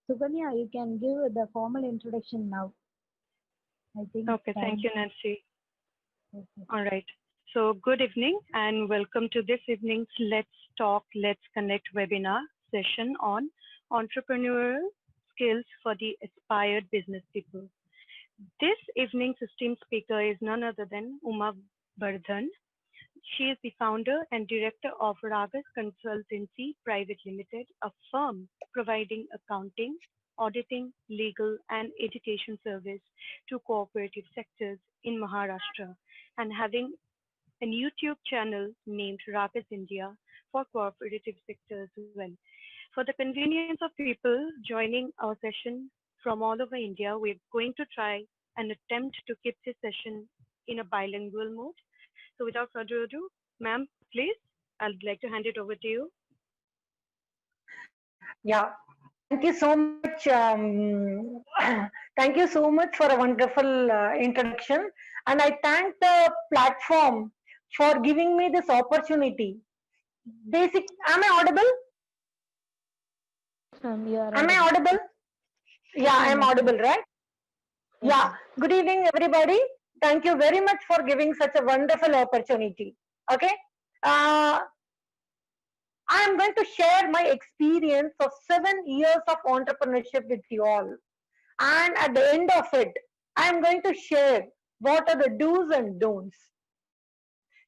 Suganya, you can give the formal introduction now. I think Okay, thank time. you, Nancy. Okay. All right. So, good evening and welcome to this evening's Let's Talk, Let's Connect webinar session on entrepreneurial skills for the aspired business people. This evening's esteemed speaker is none other than Uma Bardhan. She is the founder and director of Ragas Consultancy Private Limited, a firm providing accounting, auditing, legal, and education service to cooperative sectors in Maharashtra, and having a YouTube channel named Ragas India for cooperative sector as well. For the convenience of people joining our session from all over India, we're going to try and attempt to keep this session in a bilingual mode. So without further ado, ma'am, please, I'd like to hand it over to you. Yeah, thank you so much. Thank you so much for a wonderful introduction. And I thank the platform for giving me this opportunity. Am I audible? You are Am I audible. audible? Yeah, I am Yes, audible, right? yes, Yeah. Good evening, everybody. Thank you very much for giving such a wonderful opportunity. Okay. Uh, I am going to share my experience of 7 years of entrepreneurship with you all. And at the end of it, I am going to share what are the do's and don'ts.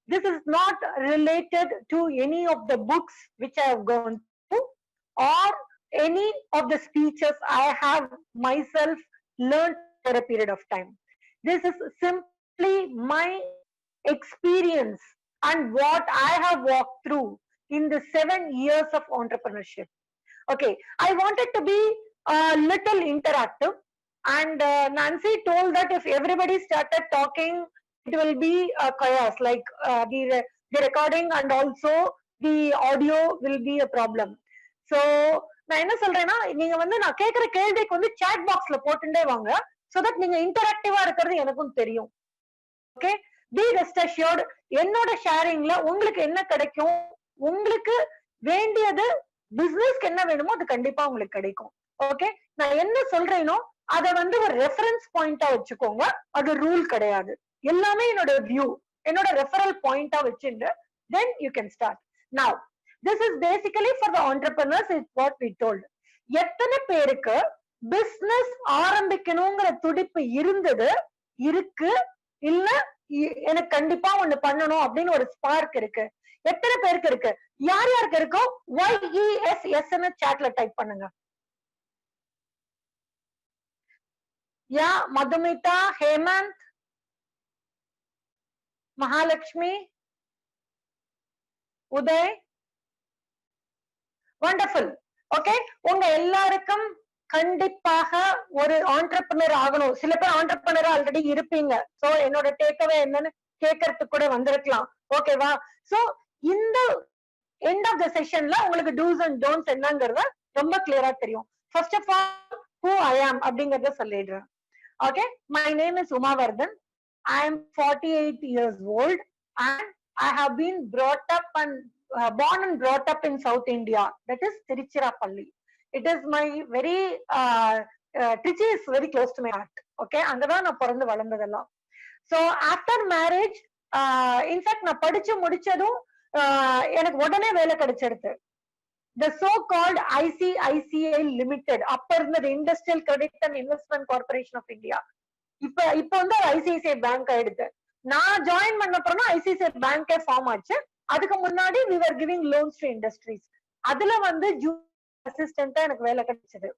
This is not related to any of the books which I have gone through or any of the speeches I have myself learned over a period of time. This is simply my experience and what I have walked through in the 7 years of entrepreneurship. Okay, I wanted to be a little interactive, and Nancy told that if everybody started talking, it will be a chaos. Like the recording and also the audio will be a problem. So நான் என்ன சொல்றேன்னா நீங்க வந்து நான் கேட்கிற கேள்விக்கு வந்து chat பாக்ஸ்ல போட்டுட்டே வாங்க so that நீங்க இன்டராக்டிவா இருக்கிறது எனக்கும் தெரியும். ஓகே, பி ரெஸ்ட் அஷ்யூர்ட், என்னோட ஷேரிங்ல உங்களுக்கு என்ன கிடைக்கும், உங்களுக்கு வேண்டியது பிசினஸ்க்கு என்ன வேணுமோ அது கண்டிப்பா உங்களுக்கு கிடைக்கும். ஓகே, நான் என்ன சொல்றேனோ அதை வந்து ஒரு ரெஃபரன்ஸ் பாயிண்டா வச்சுக்கோங்க, அது ரூல் கிடையாது. எல்லாமே என்னோட வியூ, என்னோட ரெஃபரல் பாயிண்டா வச்சுட்டு then you can start. Now this is basically for the entrepreneurs, is what we told. எத்தனை பேருக்கு பிசினஸ் ஆரம்பிக்கணுங்கிற துடிப்பு இருந்தது, இருக்கு, இல்ல எனக்கு கண்டிப்பா ஒண்ணு பண்ணணும் அப்படின்னு ஒரு ஸ்பார்க் இருக்கு? எத்தனை பேருக்கு இருக்கு? யார் யாருக்கு இருக்கோ YESS சாட்ல டைப் பண்ணுங்க. யா, மதுமிதா, ஹேமந்த், மகாலட்சுமி, உதய், வண்டர்ஃபுல். ஓகே, உங்க எல்லாருக்கும் கண்டிப்பாக ஒரு ஆண்டர்பிரினர் ஆகணும். சில பேர் ஆண்டர்பிரினர் ஆல்ரெடி இருப்பீங்க. சோ என்னோட டேக்அவே என்னன்னு கேட்கறதுக்கு கூட வந்திருக்கலாம். ஓகேவா? சோ இந்த எண்ட் ஆஃப் த செஷன்ல உங்களுக்கு டூஸ் அண்ட் டோன்ட்ஸ் என்னங்கறத ரொம்ப கிளியரா தெரியும். First of all who I am அப்படிங்கறத சொல்லிடுறேன். Okay, my name is Uma Bardhan. I am 48 years old and I have been brought up and born and brought up in South India, that is Tiruchirappalli. It is my very Trichy is very close to my heart. Okay, அங்கதான் நான் பிறந்து வளர்ந்ததெல்லாம். So after marriage, in fact நான் படிச்சு முடிச்சதும் எனக்கு உடனே வேலை கிடைச்சிடுது. The so-called ICICI Limited, அப்ப இருந்தது industrial credit and investment corporation of India. இப்ப வந்து ஐசிஐசிஐ பேங்க் ஆயிடுது. நான் ஜாயின் பண்ண அப்புறம் ஐசிஐசிஐ பேங்கே ஃபார்ம் ஆச்சு. அதுக்கு முன்னாடி we were giving loans to industries. அதுல வந்து ஜூனியர் அசிஸ்டண்டா எனக்கு வேலை கிடைச்சது.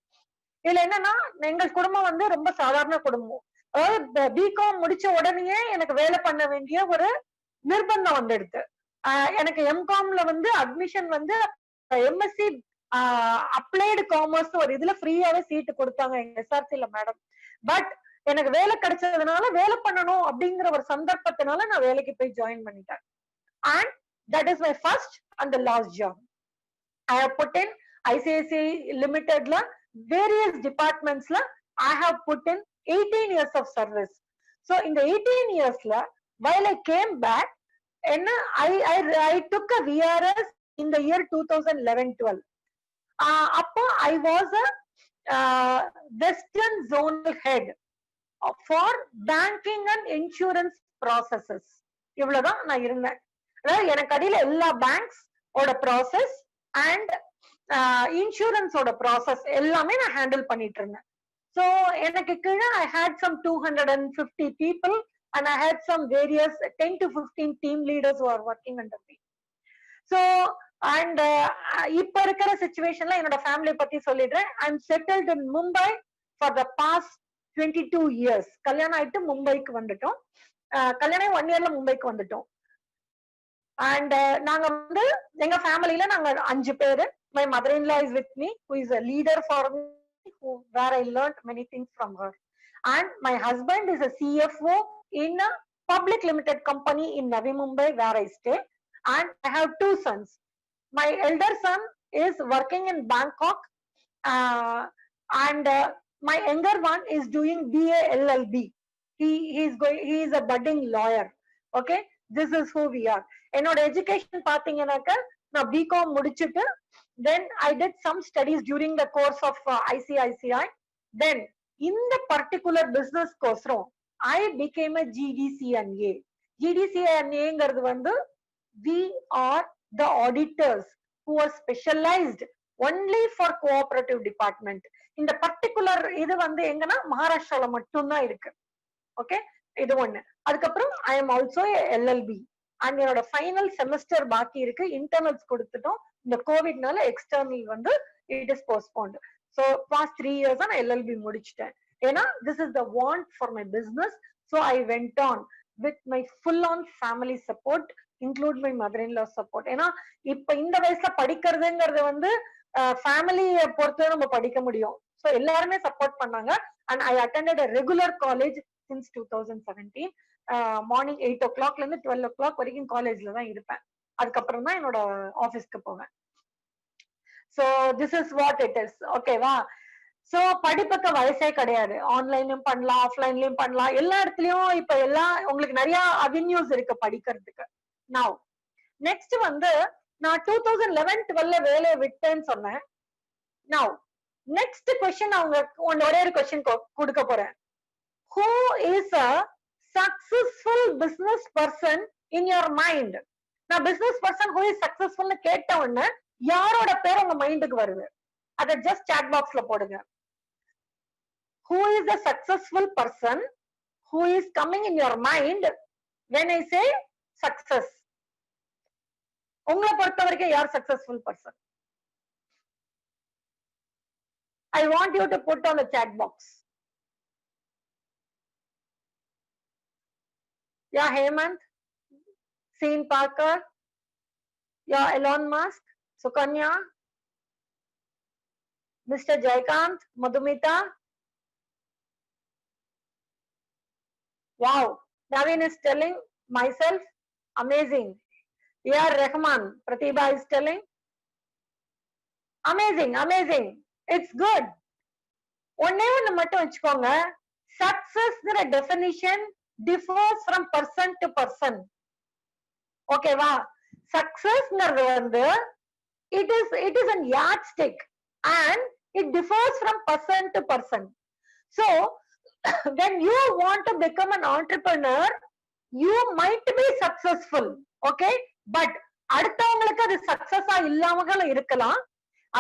இதுல என்னன்னா எங்கள் குடும்பம் வந்து ரொம்ப சாதாரண குடும்பம். அதாவது பிகாம் முடிச்ச உடனே எனக்கு வேலை பண்ண வேண்டிய ஒரு நிர்பந்தம் வந்துடுது. எனக்கு எம்காம்ல வந்து அட்மிஷன் வந்து எம்எஸ்சி அப்ளைடு காமர்ஸ் ஒரு இதுல ஃப்ரீயாவே சீட்டு கொடுத்தாங்க எங்க எஸ்ஆர்சில மேடம். பட் எனக்கு வேலை கிடைச்சதுனால வேலை பண்ணணும் அப்படிங்கிற ஒரு சந்தர்ப்பத்தினால நான் வேலைக்கு போய் ஜாயின் பண்ணிட்டேன். And that is my first and the last job. I have put in ICICI லிமிடெட்ல வேரியஸ் டிபார்ட்மெண்ட்ஸ்ல I have put in 18 years of service. So in the 18 yearsல while I came back, என்ன I took a VRS in the year 2011-12. அப்போ I was a Western Zonal Head for Banking and Insurance Processes. இவ்வளவுதான் நான் இருந்தேன். அதாவது எனக்கு அடியில எல்லா பேங்க்ஸ் ஓட ப்ராசஸ் அண்ட் இன்சூரன்ஸ் ஓட ப்ராசஸ் எல்லாமே நான் ஹேண்டில் பண்ணிட்டு இருந்தேன். ஸோ எனக்கு கீழே I had some 250 people and I had some various 10 to 15 team leaders who are working under me. So and இப்ப இருக்கிற சிச்சுவேஷன்ல என்னோட ஃபேமிலி பத்தி சொல்லிடுறேன். I'm settled in Mumbai for the past 22 years. கல்யாணம் ஆயிட்டு மும்பைக்கு வந்துட்டோம். கல்யாணம் 1 yearல மும்பைக்கு வந்துட்டோம். அண்ட் நாங்க வந்து எங்க ஃபேமிலியில நாங்க 5 பேரு. My mother-in-law is with me, who is a leader for me, where I learned many things from her. And my husband is a CFO in a public limited company in Navi Mumbai, where I stay. And I have 2 sons. My elder son is working in Bangkok, and my younger one is doing BA LLB. He is a budding lawyer. Okay, this is who we are. என்னோட education பாத்தீங்கன்னாக்க நான் BCom முடிச்சுட்டு then I did some studies during the course of ICICI. Then in the particular business course I became a GDCNA. GDCNA வந்து we are the auditors who are specialized only for cooperative department. இந்த particular இது வந்து எங்கன்னா மகாராஷ்டிரால மட்டும்தான் இருக்கு. Okay, இது ஒண்ணு. அதுக்கப்புறம் I am also a LLB. And என்னோட ஃபைனல் செமஸ்டர் பாக்கி இருக்கு. இன்டர்னல்ஸ் கொடுத்துட்டோம். இந்த கோவிட்னால எக்ஸ்டர்னல் வந்து it is postponed. So past 3 years நான் எல்எல்பி முடிச்சிட்டேன். ஏன்னா this is the want for my business. So I went on with my full on family support, include my mother in law support. ஏன்னா இப்ப இந்த வயசுல படிக்கிறதுங்கிறது வந்து ஃபேமிலியை பொறுத்து நம்ம படிக்க முடியும். ஸோ எல்லாருமே சப்போர்ட் பண்ணாங்க. And I attended a regular college since 2017. Morning 8 o'clock இருந்து 12 o'clock வரைக்கும் காலேஜ்ல தான் இருப்பேன். அதுக்கப்புறம் தான் என்னோட ஆபீஸ்க்கு போவேன். So this is what it is. ஓகேவா? சோ படிப்புக்கு வயசே கிடையாது. ஆன்லைன்லயும் பண்ணலாம், ஆஃப்லைன்லயும் பண்ணலாம். எல்லா இடத்துலயும் இப்ப எல்லாம் உங்களுக்கு நிறைய அவென்யூஸ் இருக்கு படிக்கிறதுக்கு. நவ் நெக்ஸ்ட் வந்து நான் 2011-12 வேலையை விட்டேன்னு சொன்னேன். நவ் நெக்ஸ்ட் கொஸ்டின் அவங்க ஒரே ஒரு கொஸ்டின் கொடுக்க போறேன். Who is a successful business person in your mind? நான் business person who is successful னு கேட்ட உடனே யாரோட பேர் உங்க மைண்டுக்கு வருது? அத ஜஸ்ட் chat பாக்ஸ்ல போடுங்க. Who is the successful person who is coming in your mind when I say success? உங்களை பொறுத்த வரைக்கும் யார் successful person? I want you to put on the chat box. Yeah, Hemant, Sean Parker, yeah, Elon Musk, Sukanya, Mr. Jaikant, Madhumita. Wow, Naveen is telling myself, amazing. A.R. Rahman, Pratibha is telling, amazing, amazing. It's good. ஒன்னே ஒண்ணு மட்டும் வச்சுக்கோங்க, சக்சஸ்ங்கிற definition differs from person to person. ஓகேவா? சக்சஸ்ங்கிறது வந்து it is an yardstick and it differs from person to person. So when you want to become an entrepreneur, you might be successful, okay, but அடுத்தவங்களுக்கு அது சக்சஸா இல்லாம இருக்கலாம்.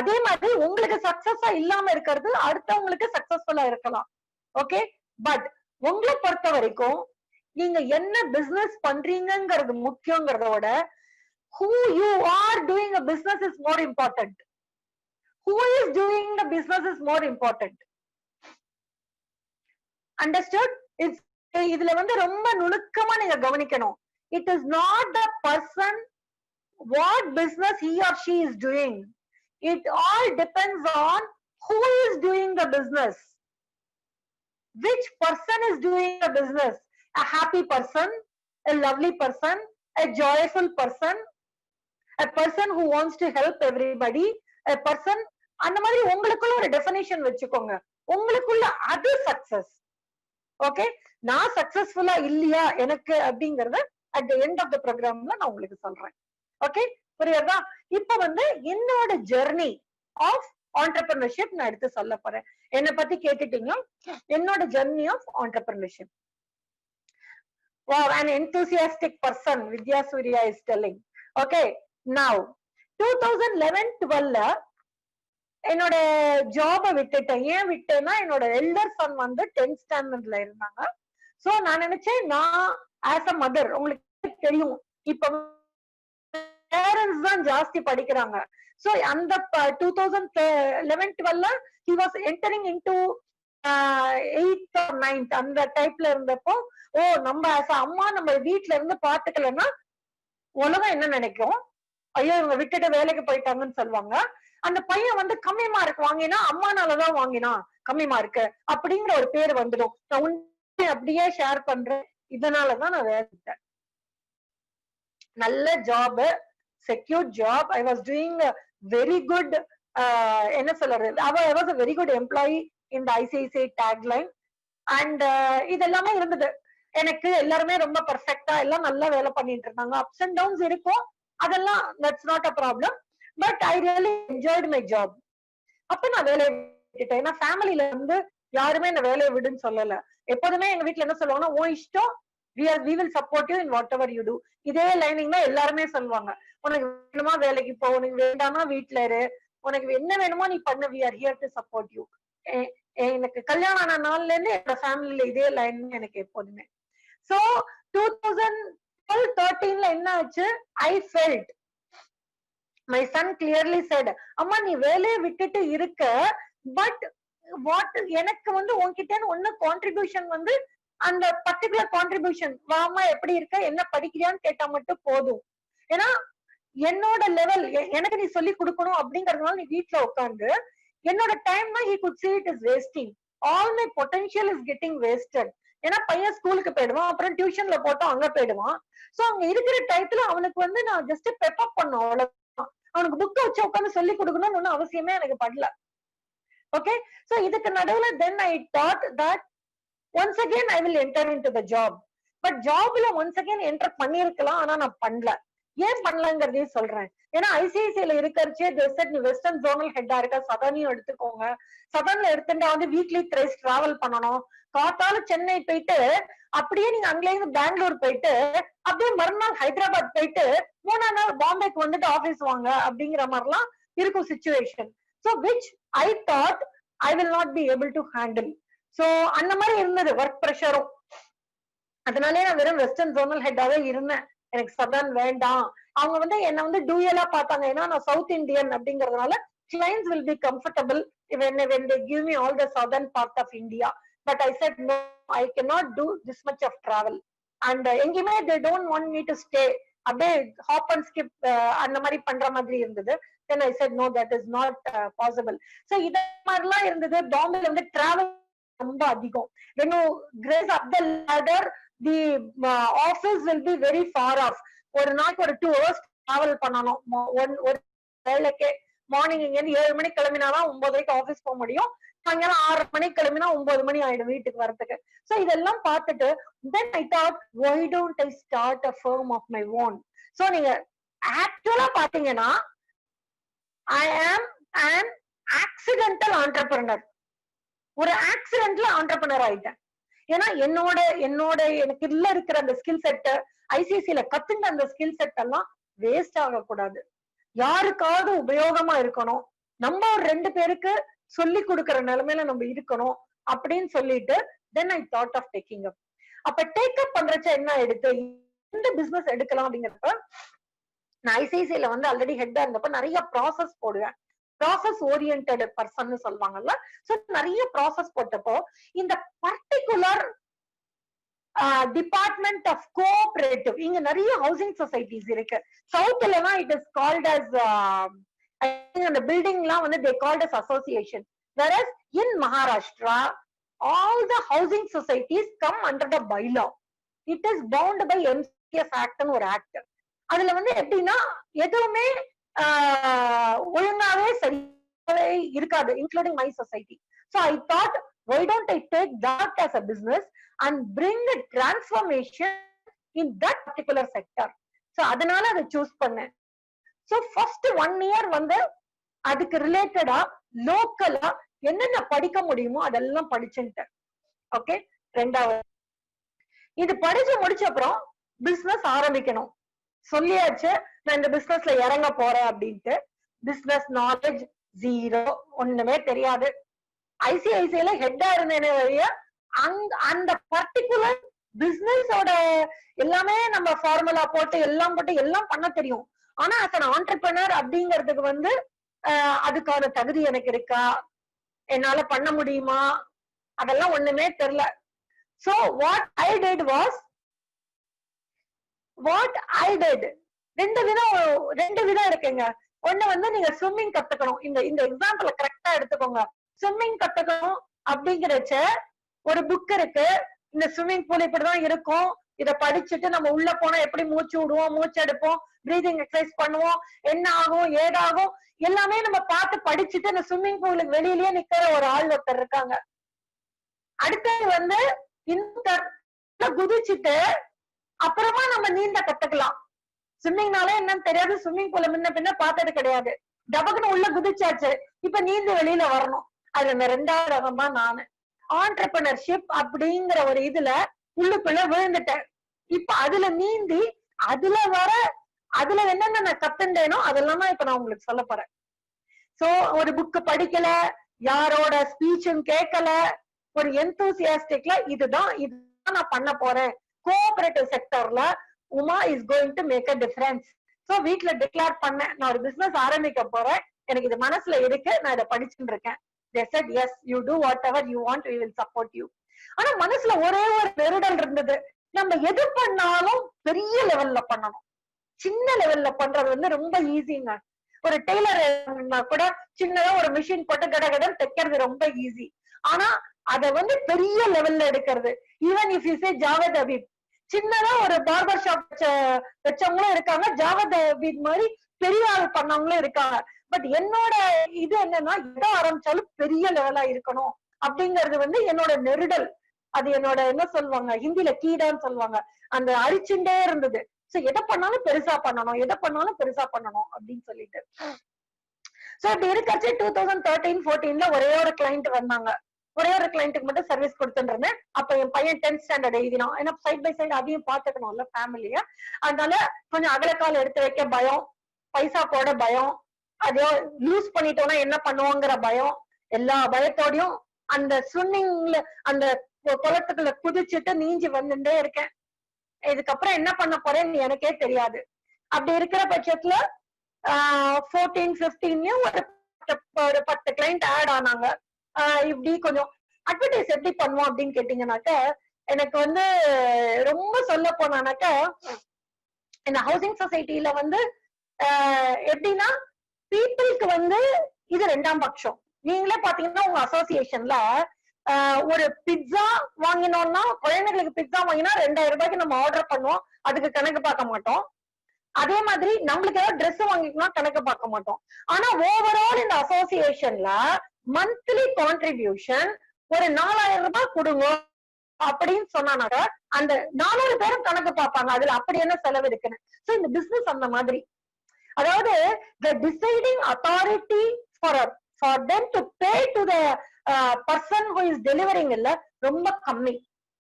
அதே மாதிரி உங்களுக்கு சக்சஸா இல்லாம இருக்கிறது அடுத்தவங்களுக்கு சக்சஸ்ஃபுல்லா இருக்கலாம். ஓகே, பட் உங்களை பொறுத்த வரைக்கும் நீங்க என்ன business பண்றீங்கிறது முக்கியங்கிறதோட who you are doing a business is more important. Who is doing the business is more important. Understood? இதுல வந்து ரொம்ப நுணுக்கமா நீங்க கவனிக்கணும். It is not the person what business he or she is doing. It all depends on who is doing the business. Which person is doing the business? A happy person, a lovely person, a joyful person, a person who wants to help everybody, a person, அந்த மாதிரி உங்களுக்குள்ள ஒரு definition வச்சுக்கோங்க. உங்களுக்குள்ள அது success. Okay, நான் சக்சஸ்ஃபுல்லா இல்லையா எனக்கு அப்படிங்கறத at the end of the programல நான் உங்களுக்கு சொல்றேன். ஓகே, புரியுதா? இப்ப வந்து என்னோட ஜெர்னி ஆஃப் ஆண்டர்பிரினர்ஷிப் நான் எடுத்து சொல்ல போறேன். என்னை பத்தி கேட்டுட்டீங்க, என்னோட journey of entrepreneurship. Wow, an enthusiastic person, Vidya Surya is telling. Okay, now 2011-12 என்னோட ஜாப விட்டுட்டேன். ஏன் விட்டேன்னா என்னோட எல்டர் சன் வந்து 10th ஸ்டாண்டர்ட்ல இருந்தாங்க. சோ நான் நினைச்சேன், நான் ஆஸ் அ மதர், உங்களுக்கு தெரியும் இப்ப பேரண்ட்ஸ் தான் ஜாஸ்தி படிக்கிறாங்க. சோ அந்த 2011-12 he was entering into 8th or 9th அந்த டைப்ல இருந்தப்போ, ஓ நம்ம ஆஸ் அம்மா நம்ம வீட்டுல இருந்து பாத்துக்கலன்னா உலகம் என்ன நினைக்கும், ஐயோ இவங்க விட்டுட்டு வேலைக்கு போயிட்டாங்கன்னு சொல்லுவாங்க. அந்த பையன் வந்து கம்மி மார்க் வாங்கினா அம்மானாலதான் வாங்கினா கம்மி மார்க் அப்படிங்கிற ஒரு பேர் வந்துடும். நான் உண்மையை அப்படியே ஷேர் பண்றேன். இதனாலதான் நான் வேலை விட்டேன். நல்ல job, secure job. I was doing very good, என்ன சொல்றது, I was a very good employee in the ICICI tagline. And இதெல்லாமே இருந்தது. எனக்கு எல்லாருமே ரொம்ப பெர்ஃபெக்டா எல்லாம் நல்லா வேலை பண்ணிட்டு இருந்தாங்க. அப்ஸ் அண்ட் டவுன்ஸ் இருக்கும், அதெல்லாம் that's not a problem. But I really enjoyed my job. அப்ப நான் வேலையை விட்டுட்டேன். ஏன்னா ஃபேமிலில வந்து யாருமே இந்த வேலையை விடுன்னு சொல்லல. எப்போதுமே எங்க வீட்டுல என்ன சொல்லுவாங்கன்னா, ஓ இஷ்டம், we will support you in whatever you do. இதே லைனிங் தான் எல்லாருமே சொல்லுவாங்க. உனக்கு வேணுமா வேலைக்கு போ, உனக்கு வேண்டாமா வீட்டுல இரு, உனக்கு என்ன வேணுமோ நீ பண்ணு, we are here to support you. எனக்கு கல்யாணம் ஆன நாள்ல இருந்து என்னோட ஃபேமிலியில இதே லைன் எனக்கு எப்போதுமே. சோ 2012-13 என்ன ஆச்சு, I felt, my son clearly set, அம்மா நீ வேலையை விட்டுட்டு இருக்க, பட் வாட் எனக்கு வந்து உன்கிட்ட ஒன்னு கான்ட்ரிபியூஷன் வந்து அந்த பர்டிகுலர் கான்ட்ரிபியூஷன் வாமா, எப்படி இருக்க, என்ன படிக்கிறியான்னு கேட்டா மட்டும் போதும். ஏன்னா என்னோட லெவல் எனக்கு நீ சொல்லி கொடுக்கணும் அப்படிங்கறதுனால நீ வீட்டுல உட்காந்து என்னோட time he could see it is wasting. All my potential is getting wasted. ஏன்னா பையன் ஸ்கூலுக்கு போயிடுவான், அப்புறம் டியூஷன்ல போட்டோம் அங்க போயிடுவான். சோ அங்க இருக்கிற டைத்துல அவனுக்கு வந்து நான் ஜஸ்ட் பெப்பப் பண்ணும், அவ்வளவுதான். அவனுக்கு புக்க வச்சு உட்காந்து சொல்லி கொடுக்கணும்னு ஒன்னும் அவசியமே எனக்கு படல. ஓகே, சோ இதுக்கு நடுவுல then I thought that once again I will enter into the job. But ஜாப்ல once again enter பண்ணிருக்கலாம், ஆனா நான் பண்ணல. ஏன் பண்ணலங்கிறதையும் சொல்றேன். ஏன்னா ஐசிஐசிஐல இருக்கிறச்சே நீ வெஸ்டர்ன் ஜோனல் ஹெட்டா இருக்க, சதர்னையும் எடுத்துக்கோங்க. சதர்ன்ல எடுத்துட்டா வந்து வீக்லி த்ரைஸ் டிராவல் பண்ணணும். காத்தால சென்னை போயிட்டு அப்படியே நீங்க அங்கிருந்து பெங்களூர் போயிட்டு அப்படியே மறுநாள் ஹைதராபாத் போயிட்டு 3ஆம் நாள் பாம்பேக்கு வந்துட்டு ஆபீஸ் வாங்க அப்படிங்கிற மாதிரிலாம் இருக்கும் situation. So which I thought I will not be able to handle. So அந்த மாதிரி இருந்தது ஒர்க் ப்ரெஷரும். அதனாலே நான் வெறும் வெஸ்டர்ன் ஜோனல் ஹெட்டாவே இருந்தேன். எனக்கு சதர்ன் வேண்டாம். அவங்க வந்து என்ன வந்து டூயலா பார்த்தாங்க. ஏன்னா நான் சவுத் இந்தியன் அப்படிங்கறதுனால clients will be comfortable when they give me all the southern part of India. But I said no, I cannot do this much of travel. And எங்கேயுமே they don't want me to stay. அப்படியே hop and skip அந்த மாதிரி பண்ற மாதிரி இருந்தது. Then I said no, that is not possible. So இத மாதிரிலாம் இருந்தது. பாம்பேல வந்து டிராவல் ரொம்ப அதிகம். When you graze up the ladder, the office will be very far off. ஒரு நாளைக்கு ஒரு 2 hours டிராவல் பண்ணணும். ஒரு வேலைக்கே மார்னிங் இங்க இருந்து 7 மணிக்கு கிளம்பினாதான் 9 வரைக்கும் ஆபீஸ் போக முடியும். சாயங்காலம் 6 மணிக்கு கிளம்பினா 9 மணி ஆயிடும் வீட்டுக்கு வரதுக்கு. சோ இதெல்லாம் பார்த்துட்டு then I thought, why don't I start a firm of my own? So நீங்க ஆக்சுவலா பாத்தீங்கன்னா I am an accidental entrepreneur. ஒரு ஆக்சிடென்ட்ல ஆண்டர்பிரினர் ஆயிட்டேன். ஏன்னா என்னோட எனக்கு இல்ல இருக்கிற அந்த ஸ்கில் செட், ஐசிஐசில கத்துங்க அந்த ஸ்கில் செட் எல்லாம் வேஸ்ட் ஆகக்கூடாது. யாருக்காவது உபயோகமா இருக்கணும். நம்ம ஒரு 2 பேருக்கு சொல்லி கொடுக்கற நிலைமையில நம்ம இருக்கணும் அப்படின்னு சொல்லிட்டு then I thought of taking up. அப்ப டேக் அப் பண்றச்ச என்ன எடுத்து எந்த பிசினஸ் எடுக்கலாம் அப்படிங்கிறப்ப நான் ஐசிஐசில வந்து ஆல்ரெடி ஹெட்டா இருந்தப்ப நிறைய ப்ராசஸ் போடுவேன். ப்ராசஸ் ஓரியன்டட் பர்சன் சொல்லுவாங்கல்ல. சோ நிறைய ப்ராசஸ் போட்டப்போ இந்த பர்டிகுலர் டிபார்ட்மெண்ட் ஆஃப் கோஆபரேட்டிவ், இங்க நிறைய ஹவுசிங் சொசைட்டிஸ் இருக்கு. சவுத்லனா இட் இஸ் கால்ட் அஸ் அந்த பில்டிங்லாம் வந்து they called as association, whereas in Maharashtra all the housing societies come under the bylaw. It is bound by MCF Act ன்னு ஒரு act. அதுல வந்து எப்படின்னா எதுவுமே ஒழுங்காவே சரியாவே இருக்காது, including my society. So I thought, why don't I take that as a business and bring a transformation in that particular sector? So அதனால அதை சூஸ் பண்ணேன். So first 1 year வந்து அதுக்கு ரிலேட்டடா லோக்கலா என்னென்ன படிக்க முடியுமோ அதெல்லாம் படிச்சுட்டேன். ஓகே, ரெண்டாவது இது படிச்சு முடிச்ச அப்புறம் பிசினஸ் ஆரம்பிக்கணும். சொல்லியாச்சு நான் இந்த பிசினஸ்ல இறங்க போறேன் அப்படின்ட்டு. பிசினஸ் நாலேஜ் ஜீரோ, ஒண்ணுமே தெரியாது. ஐசிஐசிஐல ஹெட்டா இருந்தேனே வழிய அந்த பர்டிகுலர் பிசினஸோட எல்லாமே நம்ம ஃபார்முலா போட்டு எல்லாம் பண்ண தெரியும். ஆனா as an entrepreneur அப்படிங்கிறதுக்கு வந்து அதுக்கான தகுதி எனக்கு இருக்கா, என்னால பண்ண முடியுமா, அதெல்லாம் ஒண்ணுமே தெரியல. So what I did was ரெண்டு விதம் இருக்குங்க. ஒண்ணு வந்து நீங்க ஸ்விம்மிங் கத்துக்கணும். இந்த எக்ஸாம்பிள கரெக்டா எடுத்துக்கோங்க. ஸ்விம்மிங் கத்துக்கணும் அப்படிங்கிறச்ச ஒரு புக் இருக்கு. இந்த ஸ்விம்மிங் பூல் இப்படிதான் இருக்கும், இத படிச்சுட்டு நம்ம உள்ள போனா எப்படி மூச்சு விடுவோம், மூச்சு எடுப்போம், பிரீதிங் எக்ஸசைஸ் பண்ணுவோம், என்ன ஆகும் ஏதாகும் எல்லாமே நம்ம பார்த்து படிச்சுட்டு இந்த ஸ்விம்மிங் பூலுக்கு வெளியிலேயே நிக்கிற ஒரு ஆள் ஒருத்தர் இருக்காங்க. அடுத்தது வந்து இந்த குதிச்சுட்டு அப்புறமா நம்ம நீந்த கத்துக்கலாம். ஸ்விம்மிங்னாலே என்னன்னு தெரியாது, ஸ்விம்மிங் பூல முன்ன பின்ன பார்த்தது கிடையாது. டபக்குன்னு உள்ள குதிச்சாச்சு, இப்ப நீந்து வெளியில வரணும். அதுல ரெண்டாவது ரகம் தான் நானு. ஆண்டர்பிரினர்ஷிப் அப்படிங்கிற ஒரு இதுல உள்ளுக்குள்ள விழுந்துட்டேன். இப்ப அதுல நீந்தி அதுல என்னென்ன நான் கத்துண்டேனோ அதெல்லாம் தான் இப்ப நான் உங்களுக்கு சொல்ல போறேன். சோ ஒரு புக்கு படிக்கல, யாரோட ஸ்பீச்சும் கேட்கல, ஒரு எந்தூசியாஸ்டிக்ல இதுதான் நான் பண்ண போறேன். கோஆபரேட்டிவ் செக்டர்ல Uma is going to make a difference. So வீட்ல டிக்ளேர் பண்ணேன், நான் ஒரு பிசினஸ் ஆரம்பிக்க போறேன், எனக்கு இது மனசுல இருக்கு, நான் இதை படிச்சுட்டு இருக்கேன். They said yes, you do whatever you want, we will support you. ஆனா மனசுல ஒரே ஒரு நெருடல் இருந்தது. நம்ம எது பண்ணாலும் பெரிய லெவல்ல பண்ணணும், சின்ன லெவல்ல பண்றது வந்து ரொம்ப ஈஸிங்க. ஒரு டெய்லர் கூட சின்னதா ஒரு மிஷின் போட்டு கடகடன் தைக்கிறது ரொம்ப ஈஸி. ஆனா அத வந்து பெரிய லெவல்ல எடுக்கிறது, even if you say Javed Habib, சின்னதா ஒரு பார்பர் ஷாப் வச்சவங்களும் இருக்காங்க, ஜாவேத் ஹபீப் மாதிரி பெரிய ஆள் பண்ணவங்களும் இருக்காங்க. பட் என்னோட இது என்னன்னா, எதை ஆரம்பிச்சாலும் பெரிய லெவலா இருக்கணும் அப்படிங்கிறது வந்து என்னோட நெருடல். அது என்னோட என்ன சொல்லுவாங்க ஹிந்தில கீடான்னு சொல்லுவாங்க, அந்த அரிச்சுட்டே இருந்தது. சோ எதை பண்ணாலும் பெருசா பண்ணணும், எதை பண்ணாலும் பெருசா பண்ணணும் அப்படின்னு சொல்லிட்டு. சோ அப்படி இருக்காச்சு 2013-14 ஒரே ஒரு கிளைண்ட் வந்தாங்க. ஒரே ஒரு கிளைண்ட்டுக்கு மட்டும் சர்வீஸ் கொடுத்துட்டு இருந்தேன். அப்ப என் பையன் 10th ஸ்டாண்டர்ட் எழுதினான். ஏன்னா சைட் பை சைடு அதையும் பாத்துக்கணும்ல ஃபேமிலிய. அதனால கொஞ்சம் அகலக்கால் எடுத்து வைக்க பயம், பைசா போட பயம், அதோ லூஸ் பண்ணிட்டோம்னா என்ன பண்ணுவோங்கிற பயம், எல்லா பயத்தோடையும் அந்த ஸ்விம்மிங்ல அந்த குளத்துக்குள்ள குதிச்சுட்டு நீஞ்சி வந்துட்டே இருக்கேன். இதுக்கப்புறம் என்ன பண்ண போறேன்னு எனக்கே தெரியாது. அப்படி இருக்கிற பட்சத்துல 14-15 ஒரு 10 கிளைண்ட் ஆட் ஆனாங்க. இப்படி கொஞ்சம் அட்வர்டைஸ் எப்படி பண்ணுவோம் அப்படின்னு கேட்டீங்கன்னாக்க, எனக்கு வந்து ரொம்ப சொல்ல போனானாக்க, இந்த ஹவுசிங் சொசைட்டில வந்து எப்படின்னா பீப்புளுக்கு வந்து இது ரெண்டாம் பட்சம். நீங்களே பாத்தீங்கன்னா உங்க அசோசியேஷன்ல ஒரு பிட்சா வாங்கினோம்னா, குழந்தைங்களுக்கு பிட்சா வாங்கினா 2000 ரூபாய்க்கு நம்ம ஆர்டர் பண்ணுவோம், அதுக்கு கணக்கு பார்க்க மாட்டோம். அதே மாதிரி நம்மளுக்கு ஏதாவது ட்ரெஸ் வாங்கிக்கணும் கணக்கு பார்க்க மாட்டோம். ஆனா ஓவரால் இந்த அசோசியேஷன்ல மந்த்லி கான்ட்ரிபியூஷன் ஒரு 4000 ரூபாய் கொடுங்க அப்படின்னு சொன்னானாக்க அந்த 400 பேரும் கணக்கு பார்ப்பாங்க, அதுல அப்படி என்ன செலவு இருக்குன்னு. சோ இந்த பிசினஸ் அந்த மாதிரி, அதாவது the deciding authority for them to pay to the person who is delivering இல்ல ரொம்ப கம்மி.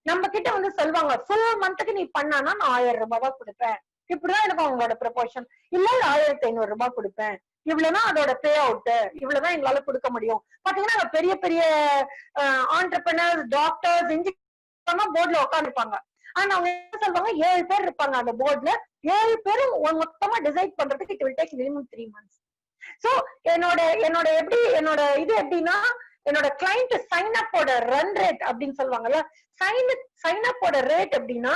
நம்ம கிட்ட வந்து சொல்லுவாங்க, ஃபுல் மந்த்துக்கு நீ பண்ணானா நான் 1000 ரூபாய் தான் கொடுப்பேன், இப்படிதான் இருக்கும் அவங்களோட ப்ரொபோர்ஷன். இல்ல 1500 ரூபாய் கொடுப்பேன், இவ்வளவுதான் அதோட பே அவுட், இவ்வளவுதான் எங்களால கொடுக்க முடியும். பாத்தீங்கன்னா பெரிய பெரிய ஆண்டர்பிரினர்ஸ், டாக்டர்ஸ், இன்ஜினியர் போர்ட்ல உட்காந்துருப்பாங்க. ஆனா அவங்க என்ன சொல்லுவாங்க, 7 பேர் இருப்பாங்க அந்த போர்ட்ல, 7 பேரும் மொத்தமா டிசைட் பண்றதுக்கு it will take minimum 3 months. So என்னோட இது எப்படின்னா, என்னோட கிளைண்ட் சைன் அப்போட ரன் ரேட் அப்படின்னு சொல்லுவாங்கல்ல, சைன் அப்போட ரேட் எப்படின்னா,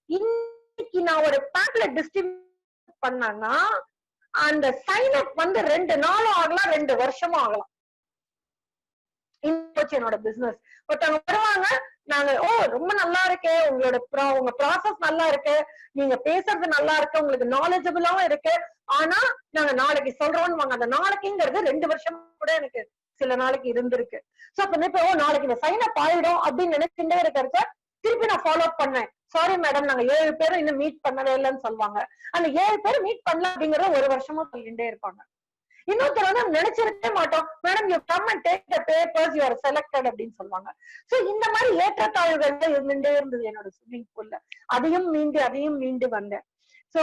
இன்னைக்கு நான் ஒரு பேக்ல டிஸ்ட்ரிபியூட் பண்ணா அந்த சைன் அப் வந்து 2 நாளும் ஆகலாம், 2 வருஷமும் ஆகலாம். என்னோட பிசினஸ் ஒருத்தவங்க வருவாங்க, நாங்க ரொம்ப நல்லா இருக்கு, உங்க ப்ராசஸ் நல்லா இருக்கு, நீங்க பேசுறது நல்லா இருக்கு, உங்களுக்கு நாலேஜபிளாவும் இருக்கு, ஆனா நாங்க நாளைக்கு சொல்றோம்னு வாங்க. அந்த நாளைக்குங்கிறது 2 வருஷம் கூட எனக்கு சில நாளைக்கு இருந்திருக்கு. சோ அப்ப இப்போ நாளைக்கு இந்த சைன் அப் ஆயிடும் அப்படின்னு நினைச்சுட்டே இருக்கிறத திருப்பி நான் ஃபாலோ பண்ணேன். சாரி மேடம், நாங்க 7 பேரும் இன்னும் மீட் பண்ணவே இல்லைன்னு சொல்லுவாங்க. அந்த 7 பேரும் மீட் பண்ணல அப்படிங்கறத 1 வருஷமா சொல்லிட்டே இருப்பாங்க. இன்னொருத்தர் வந்து நினைச்சிருக்கவே மாட்டோம், madam you come and take the papers, you are selected அப்படின்னு சொல்லுவாங்க. சோ இந்த மாதிரி ஏற்றத்தாழ்வுகள் இருந்துட்டே இருந்தது என்னோட ஸ்விம்மிங் பூல்ல. அதையும் மீண்டு வந்தேன். So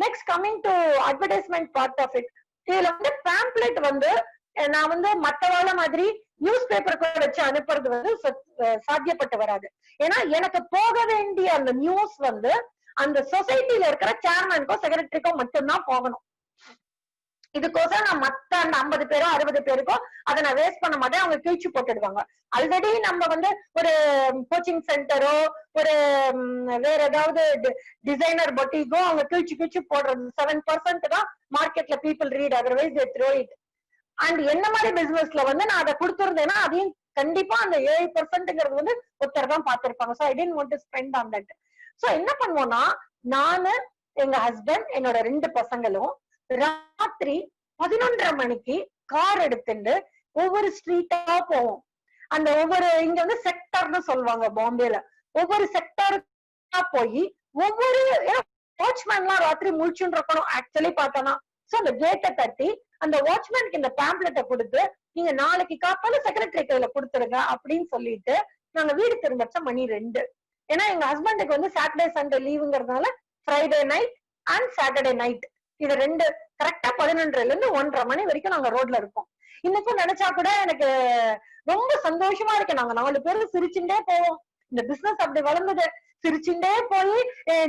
next coming to advertisement part of it. இதுல வந்து பேம்ப்ளெட் வந்து நான் வந்து மத்தவாழ மாதிரி நியூஸ் பேப்பர் கூட வச்சு அனுப்புறது வந்து சாத்தியப்பட்டு வராது. ஏன்னா எனக்கு போக வேண்டிய அந்த நியூஸ் வந்து அந்த சொசைட்டில இருக்கிற சேர்மேனுக்கோ செக்ரட்டரிக்கோ மட்டும்தான் போகணும். இதுக்கோசம் நான் மத்த அந்த 50 பேரோ 60 பேருக்கோ அதை நான் வேஸ்ட் பண்ண மாட்டேன். அவங்க கிழிச்சு போட்டுடுவாங்க. ஆல்ரெடி நம்ம வந்து ஒரு கோச்சிங் சென்டரோ ஒரு வேற ஏதாவது டிசைனர் பொட்டிக்கோ அவங்க கிழிச்சு போடுறது 7% தான் மார்க்கெட்ல people read, otherwise they throw it. And என்ன மாதிரி பிசினஸ்ல வந்து நான் அதை கொடுத்துருந்தேன்னா அதையும் கண்டிப்பா அந்த 7% வந்து ஒருத்தர் தான் பார்த்திருப்பாங்க. So I tend want to spend on that. So என்ன பண்ணுவோம்னா, நானு எங்க ஹஸ்பண்ட் என்னோட 2 பசங்களும் ராத்திரி 11:30 மணிக்கு கார் எடுத்துட்டு ஒவ்வொரு ஸ்ட்ரீட்டா போவோம். அந்த ஒவ்வொரு இங்க வந்து செக்டர்னு சொல்லுவாங்க பாம்பேல, ஒவ்வொரு செக்டருக்கா போய் ஒவ்வொரு வாட்ச்மேன் எல்லாம் ராத்திரி முழிச்சுன்னு இருக்கணும் ஆக்சுவலி பார்த்தோம்னா. சோ அந்த கேட்டை தட்டி அந்த வாட்ச்மேனுக்கு இந்த பேம்ப்ளெட்டை கொடுத்து நீங்க நாளைக்கு காப்பால செக்ரட்டரி கையில கொடுத்துருங்க அப்படின்னு சொல்லிட்டு நாங்க வீடு திரும்பச்ச மணி 2. ஏன்னா எங்க ஹஸ்பண்டுக்கு வந்து சாட்டர்டே சண்டே லீவுங்கிறதுனால Friday night and Saturday night இது 2 கரெக்டா 11:30 இருந்து 1:30 மணி வரைக்கும் நாங்க ரோட்ல இருப்போம். இன்னைக்கும் நினைச்சா கூட எனக்கு ரொம்ப சந்தோஷமா இருக்கு. நாங்க 4 பேரும் சிரிச்சுட்டே போவோம். இந்த பிசினஸ் அப்படி வளர்ந்தது. சிரிச்சுட்டே போய்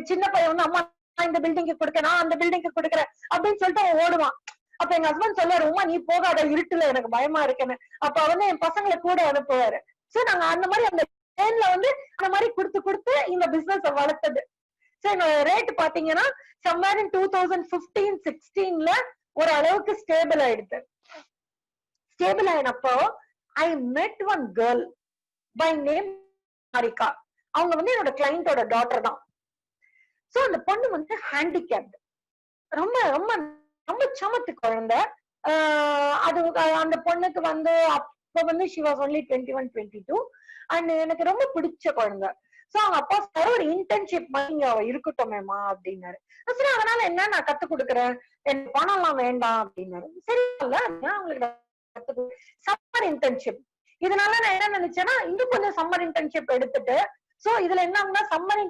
சின்ன பையன் வந்து அம்மா இந்த பில்டிங்க்கு கொடுக்க, நான் அந்த பில்டிங்க்கு கொடுக்குறேன் அப்படின்னு சொல்லிட்டு அவன் ஓடுவான். அப்ப எங்க ஹஸ்பண்ட் சொல்லுவாரு, உமா நீ போகாத, இருட்டுல எனக்கு பயமா இருக்குன்னு. அப்ப வந்து என் பசங்களை கூட அனுப்புவாரு. சோ நாங்க அந்த மாதிரி அந்த டைம்ல வந்து அந்த மாதிரி கொடுத்து இந்த பிசினஸ் வளர்த்தது. சோ என்னோட ரேட் பாத்தீங்கன்னா somewhere in 2015-16ல ஒரு அளவுக்கு ஸ்டேபிள் ஆயிடுது. ஸ்டேபிள் ஆயினப்போ I met one girl by name Harika. அவங்க வந்து என்னோட கிளைண்டோட டாட்டர் தான். சோ அந்த பொண்ணு வந்து ஹேண்டிகேப்ட், ரொம்ப ரொம்ப ரொம்ப சமத்து குழந்தை. அது அந்த பொண்ணுக்கு வந்து அப்ப வந்து she was only 21-22 அண்ட் எனக்கு ரொம்ப பிடிச்ச குழந்தை. சோ அவங்க அப்பா சார் ஒரு இன்டர்ன்ஷிப் மாதிரி அவ இருக்கட்டுமேமா அப்படின்னாரு. சரி அதனால என்ன நான் கத்து கொடுக்குறேன், எனக்கு பணம் எல்லாம் வேண்டாம் அப்படின்னாரு. சரி இல்ல அவங்களுக்கு சம்மர் இன்டர்ன்ஷிப். இதனால நான் என்ன நினைச்சேன்னா இன்னும் கொஞ்சம் சம்மர் இன்டர்ன்ஷிப் எடுத்துட்டு, சோ இதுல என்ன ஆகுனா சம்மர்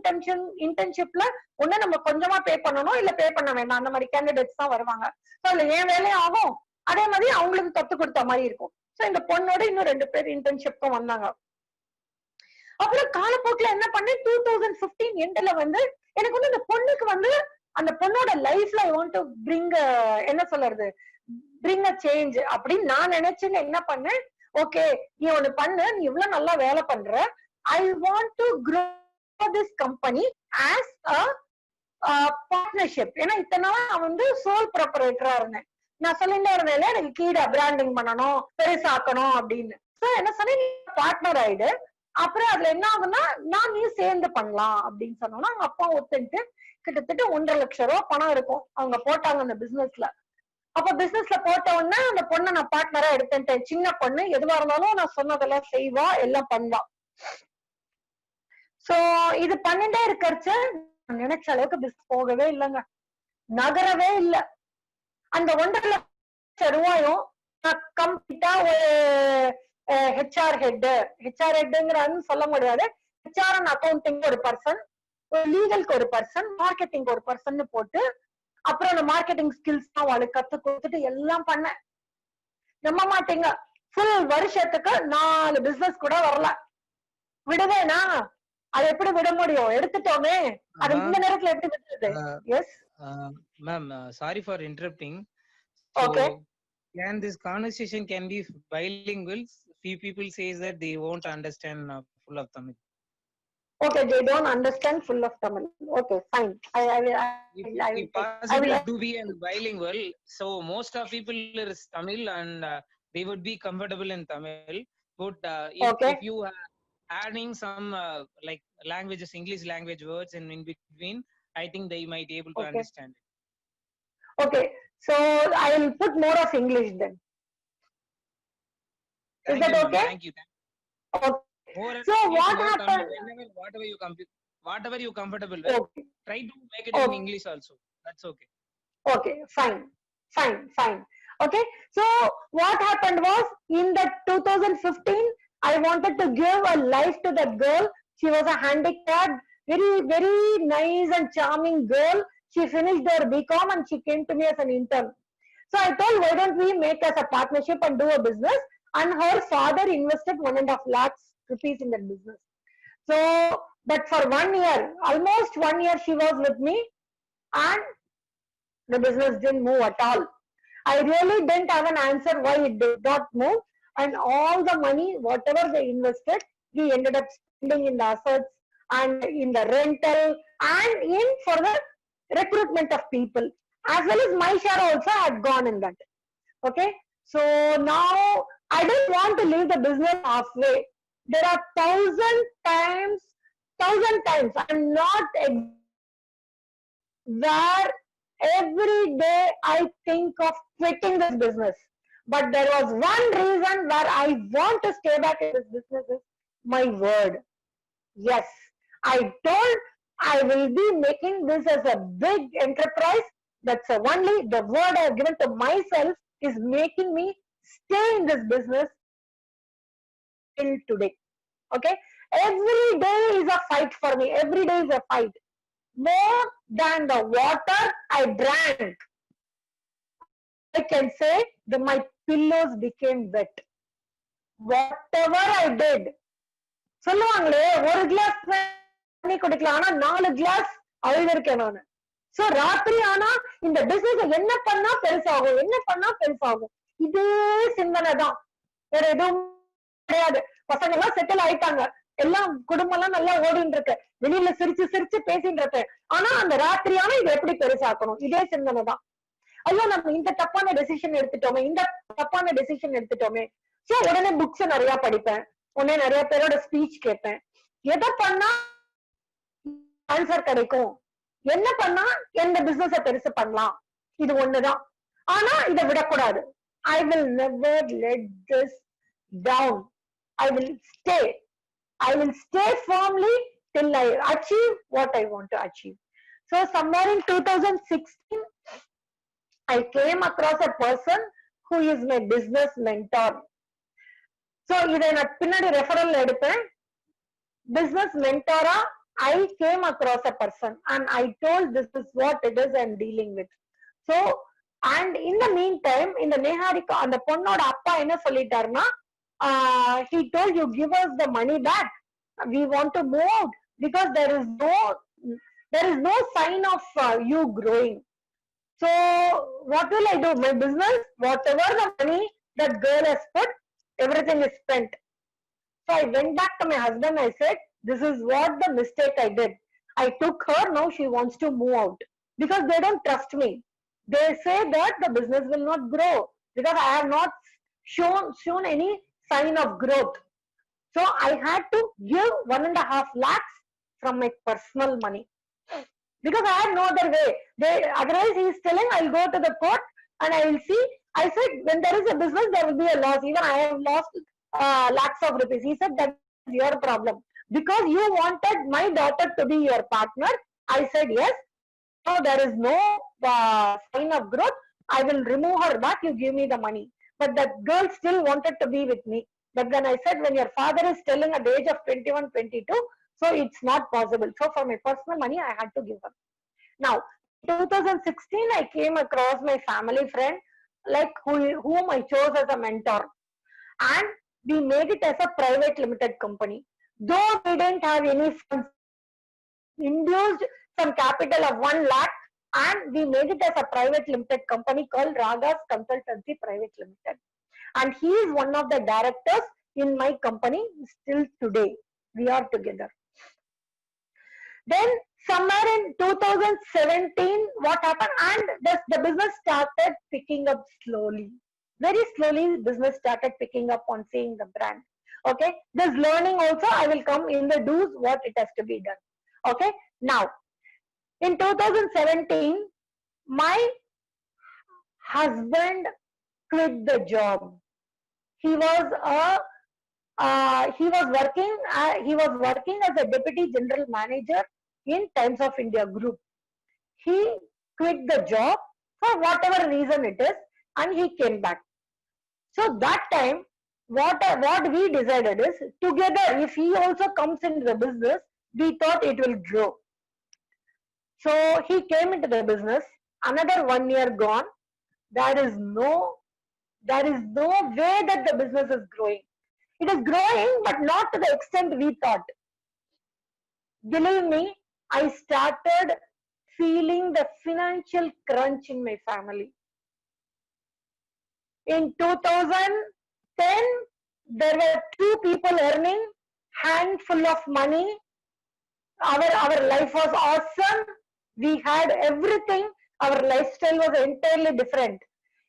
இன்டர்ன்ஷிப்ல ஒண்ணு நம்ம கொஞ்சமா பே பண்ணணும், இல்ல பே பண்ண வேண்டாம், அந்த மாதிரி கேண்டிடேட்ஸ் தான் வருவாங்க. சோ அதுல ஏன் வேலையும் ஆகும், அதே மாதிரி அவங்களுக்கு கத்து கொடுத்த மாதிரி இருக்கும். சோ இந்த பொண்ணோட இன்னும் 2 பேர் இன்டர்ன்ஷிப்க்கும் வந்தாங்க. அப்புறம் காலப்போக்குல என்ன பண்ணேன், 2015 எண்ட்ல வந்து எனக்கு வந்து இந்த பொண்ணுக்கு வந்து அந்த பொண்ணோட லைஃப்ல ஐ வாண்ட் டு பிரிங் என்ன சொல்றது பிரிங் அ சேஞ்ச் அப்படின்னு நான் நினைச்சுன்னு என்ன பண்ணேன், ஓகே நீ ஒண்ணு பண்ணு, நீ இவ்வளவு நல்லா வேலை பண்ற, I want to grow this company as a partnership. ஏன்னா இத்தனை நாள் நான் வந்து சோல் ப்ரொப்ரைட்டரா இருந்தேன். நான் சொல்லிட்டே இருந்தேன் எனக்கு கீழே பிராண்டிங் பண்ணணும், பெருசாக்கணும் அப்படின்னு. சோ என்ன சொன்னேன், பார்ட்னர் ஆயிடு. அப்புறம் அதுல என்ன ஆகுனா நான் நீ சேர்ந்து பண்ணலாம் அப்படின்னு சொன்னோம்னா அவங்க அப்பா ஒத்துட்டு கிட்டத்தட்ட 1.5 லட்சம் ரூபாய் பணம் இருக்கும் அவங்க போட்டாங்க அந்த பிசினஸ்ல. அப்ப பிசினஸ்ல போட்ட உடனே அந்த பொண்ணை நான் பார்ட்னரா எடுத்துட்டேன். சின்ன பொண்ணு, எதுவா இருந்தாலும் நான் சொன்னதெல்லாம் செய்வா, எல்லாம் பண்ணுவா. சோ இது பண்ணிட்டே இருக்கிறச்சு நினைச்ச அளவுக்கு பிசினஸ் போகவே இல்லைங்க, நகரவே இல்ல. அந்த 1.5 லட்சம் ரூபாயும் நான் கம்ப்ளீட்டா ஒரு ஹெச்ஆர் ஹெட்டுங்கிறான்னு சொல்ல முடியாது, ஹெச்ஆர் அண்ட் அக்கௌண்டிங் ஒரு பர்சன், ஒரு லீகலுக்கு ஒரு பர்சன், மார்க்கெட்டிங் ஒரு பர்சன் போட்டு அப்புறம் அந்த மார்க்கெட்டிங் ஸ்கில்ஸ் தான் அவளுக்கு கத்து கொடுத்துட்டு எல்லாம் பண்ணேன். நம்ப மாட்டீங்க, ஃபுல் வருஷத்துக்கு 4 பிசினஸ் கூட வரல. விடுவேனா, அது எப்படி விட முடியும், எடுத்துட்டோமே, அது இந்த நேரத்துல எப்படி விடுறது? Yes ma'am, sorry for interrupting. Okay. Can this conversation can be bilingual? Few people says that they won't understand full of Tamil. Okay, they don't understand full of Tamil. Okay, fine. I will Possible to be bilingual. So most of people is Tamil and they would be comfortable in Tamil. But if you are adding some like languages, English language words in between, I think they might be able to understand it. Okay, so I will put more of English then. Is that okay? Thank you. Okay. So what happened? Whatever you comfortable with, try to make it in English also. That's okay. Okay, fine. Okay, so what happened was in the 2015, I wanted to give a life to that girl. She was a handicapped, very nice and charming girl. She finished her BCom and she came to me as an intern. So I told, why don't we make as a partnership and do a business? And her father invested 1.5 lakhs rupees in that business. So, but for 1 year, almost 1 year, she was with me, and the business didn't move at all. I really didn't have an answer why it did not move. And all the money, whatever they invested, we ended up spending in the assets and in the rental and in for the recruitment of people. As well as my share also had gone in that. Okay. So now I don't want to leave the business halfway. There are thousand times I'm not where every day I think of quitting this business. But there was one reason where I want to stay back in this business is my word. Yes, I told I will be making this as a big enterprise. That's only the word I have given to myself is making me stay in this business till today. Okay, every day is a fight for me. Every day is a fight. More than the water I drank, I can say that my pillows became wet. Whatever I did, சொல்லுவாங்களே ஒரு class தண்ணி குடிக்கலாம் ஆனா 4 class அழுதுருக்கேன் நானு. So ராத்திரி ஆனா இந்த business என்ன பண்ணா பெருசாகும், என்ன பண்ணா பெருசாகும், இதே சிந்தனை தான், வேற எதுவும் கிடையாது. பசங்க எல்லாம் செட்டில் ஆயிட்டாங்க, எல்லாம் குடும்பம் எல்லாம் நல்லா ஓடிட்டு இருக்கு, வெளியில சிரிச்சு சிரிச்சு பேசிட்டு இருப்பேன். ஆனா அந்த ராத்திரியான இதை எப்படி பெருசாக்கணும், இதே சிந்தனை தான். ஐயோ நம்ம இந்த தப்பான டெசிஷன் எடுத்துட்டோமே, இந்த தப்பான டெசிஷன் எடுத்துட்டோமே. சோ உடனே புக்ஸ் நிறைய படிப்பேன், உடனே நிறைய பேரோட ஸ்பீச் கேட்பேன். எதை பண்ணா ஆன்சர் கிடைக்கும், என்ன பண்ணா எந்த பிசினஸ பெருசு பண்ணலாம், இது ஒண்ணுதான். ஆனா இதை விடக்கூடாது. I will never let this down. I will stay firmly till I achieve what I want to achieve. So somewhere in 2016, I came across a person who is my business mentor. So இதை நான் பின்னாடி referral எடுப்பேன். Business mentor, I came across a person and I told this is what it is I'm dealing with. So and in the meantime, in the Neharika, அந்த பொண்ணோட அப்பா என்ன சொல்லிட்டாருன்னா, he told you give us the money back. We want to move out because there is no sign of you growing. So what will I do? My business, whatever the money that girl has put, everything is spent. So I went back to my husband. I said, this is what the mistake I did. I took her. Now she wants to move out because they don't trust me. They say that the business will not grow because I have not shown any sign of growth. So I had to give 1.5 lakhs from my personal money because I had no other way. Otherwise he is telling I'll go to the court and I will see. I said when there is a business there will be a loss. Even I have lost lakhs of rupees. He said that's your problem because you wanted my daughter to be your partner. I said yes. So there is no sign of growth. I will remove her back. You give me the money. But that girl still wanted to be with me. But then I said, when your father is telling at the age of 21, 22, so it's not possible. So for my personal money, I had to give her. Now, 2016, I came across my family friend, like whom I chose as a mentor. And we made it as a private limited company. Though we didn't have any funds, induced some capital of 1 lakh and we made it as a private limited company called Ragas Consultancy Private Limited. And he is one of the directors in my company still today. We are together. Then somewhere in 2017, what happened? And the business started picking up slowly. Very slowly, business started picking up on seeing the brand. Okay. This learning also, I will come in the do's, what it has to be done. Okay. Now, in 2017, my husband quit the job. He was working as a deputy general manager in Times of India Group. He quit the job for whatever reason it is. and he came back. So that time, what we decided is, together, if he also comes into the business, we thought it will grow. So he came into the business. Another 1 year gone. There is no way that the business is growing. It is growing, but not to the extent we thought. Believe me, I started feeling the financial crunch in my family. In 2010, there were 2 people earning handful of money. Our life was awesome. We had everything. Our lifestyle was entirely different.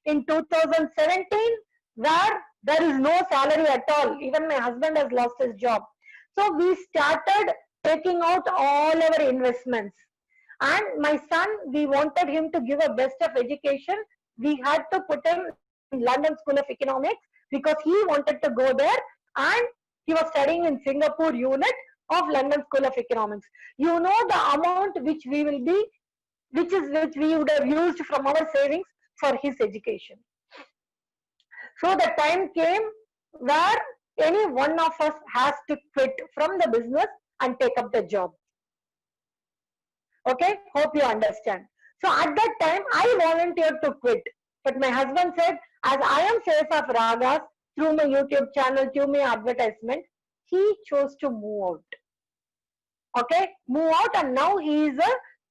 In 2017, where there is no salary at all. Even my husband has lost his job. So we started taking out all our investments. And my son, we wanted him to give a best of education. We had to put him in London School of Economics because he wanted to go there, and he was studying in Singapore unit of London School of Economics. You know the amount which we would have used from our savings for his education. So the time came where any one of us has to quit from the business and take up the job. Okay, hope you understand. So at that time, I volunteered to quit. But my husband said, as I am face of Ragas through my YouTube channel, through my advertisement, he chose to move out. Okay, move out, and now he is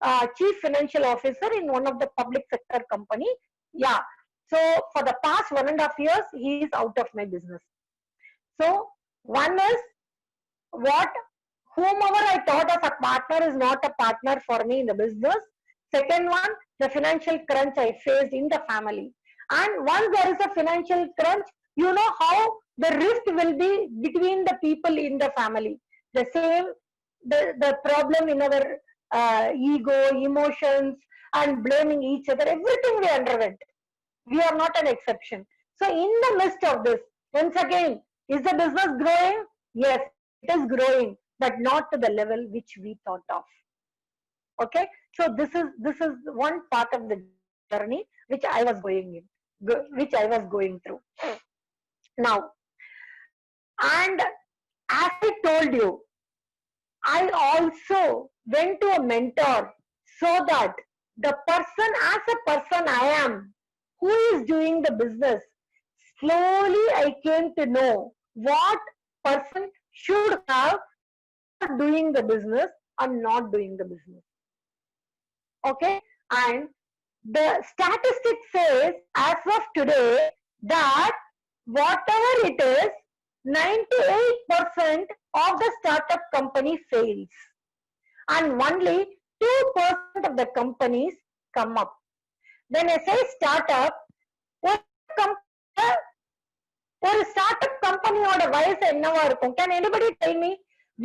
a chief financial officer in one of the public sector company. Yeah. So for the past 1.5 years, he is out of my business. So one is whomever I thought as a partner is not a partner for me in the business. Second one, the financial crunch I faced in the family. And once there is a financial crunch, you know how the rift will be between the people in the family. The same, the problem in our ego, emotions, and blaming each other, everything we underwent. We are not an exception. So in the midst of this, once again, is the business growing? Yes, it is growing, but not to the level which we thought of. Okay, so this is one part of the journey which I was going through. Now, and as I told you, I also went to a mentor so that the person, as a person I am, who is doing the business, slowly I came to know what person should have for doing the business and not doing the business. Okay, and the statistic says as of today that whatever it is, 98% of the startup company fails, and only 2% of the companies come up. When I say startup, ஒரு startup company ஓட வயசு என்னவா இருக்கும்? Can anybody tell me?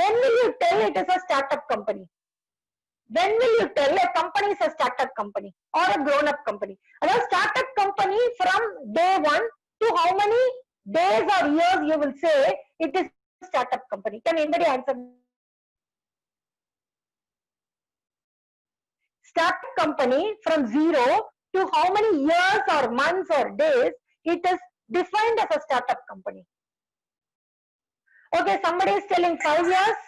When will you tell it is a startup company? When will you tell a company is a startup company or a grown-up company? A startup company from day one to how many days or years you will say it is a startup company? Can anybody answer? Startup company from zero to how many years or months or days it is defined as a startup company? Okay, somebody is telling 5 years.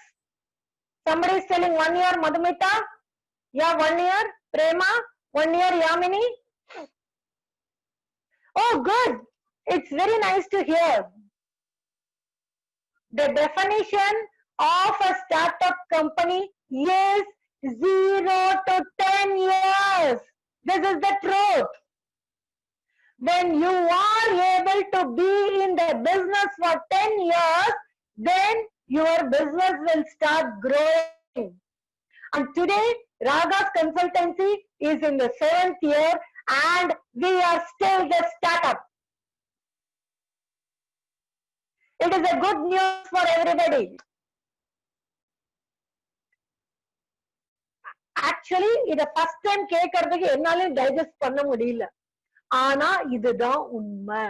Somebody is telling 1 year, Madhumita. Yeah, 1 year, Prema. 1 year, Yamini. Oh, good. It's very nice to hear. The definition of a startup company is 0 to 10 years. This is the truth. When you are able to be in the business for 10 years, then your business will start growing. And today, Raga's consultancy is in the 7th year and we are still the startup. It is a good news for everybody. Actually, இது first time கேட்கறதுக்கு என்னால digest பண்ண முடியல. ஆனா இதுதான் உண்மை.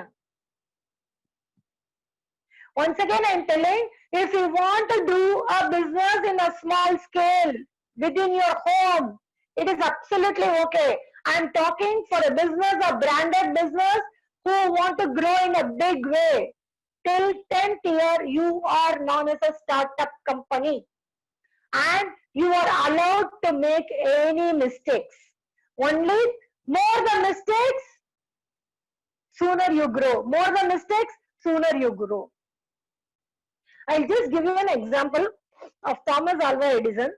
Once again, I am telling, if you want to do a business in a small scale within your home, it is absolutely okay. I am talking for a business, a branded business, who want to grow in a big way. Till 10th year, you are known as a startup company and you are allowed to make any mistakes. Only more the mistakes, sooner you grow. More the mistakes, sooner you grow. I'll just give you an example of Thomas Alva Edison.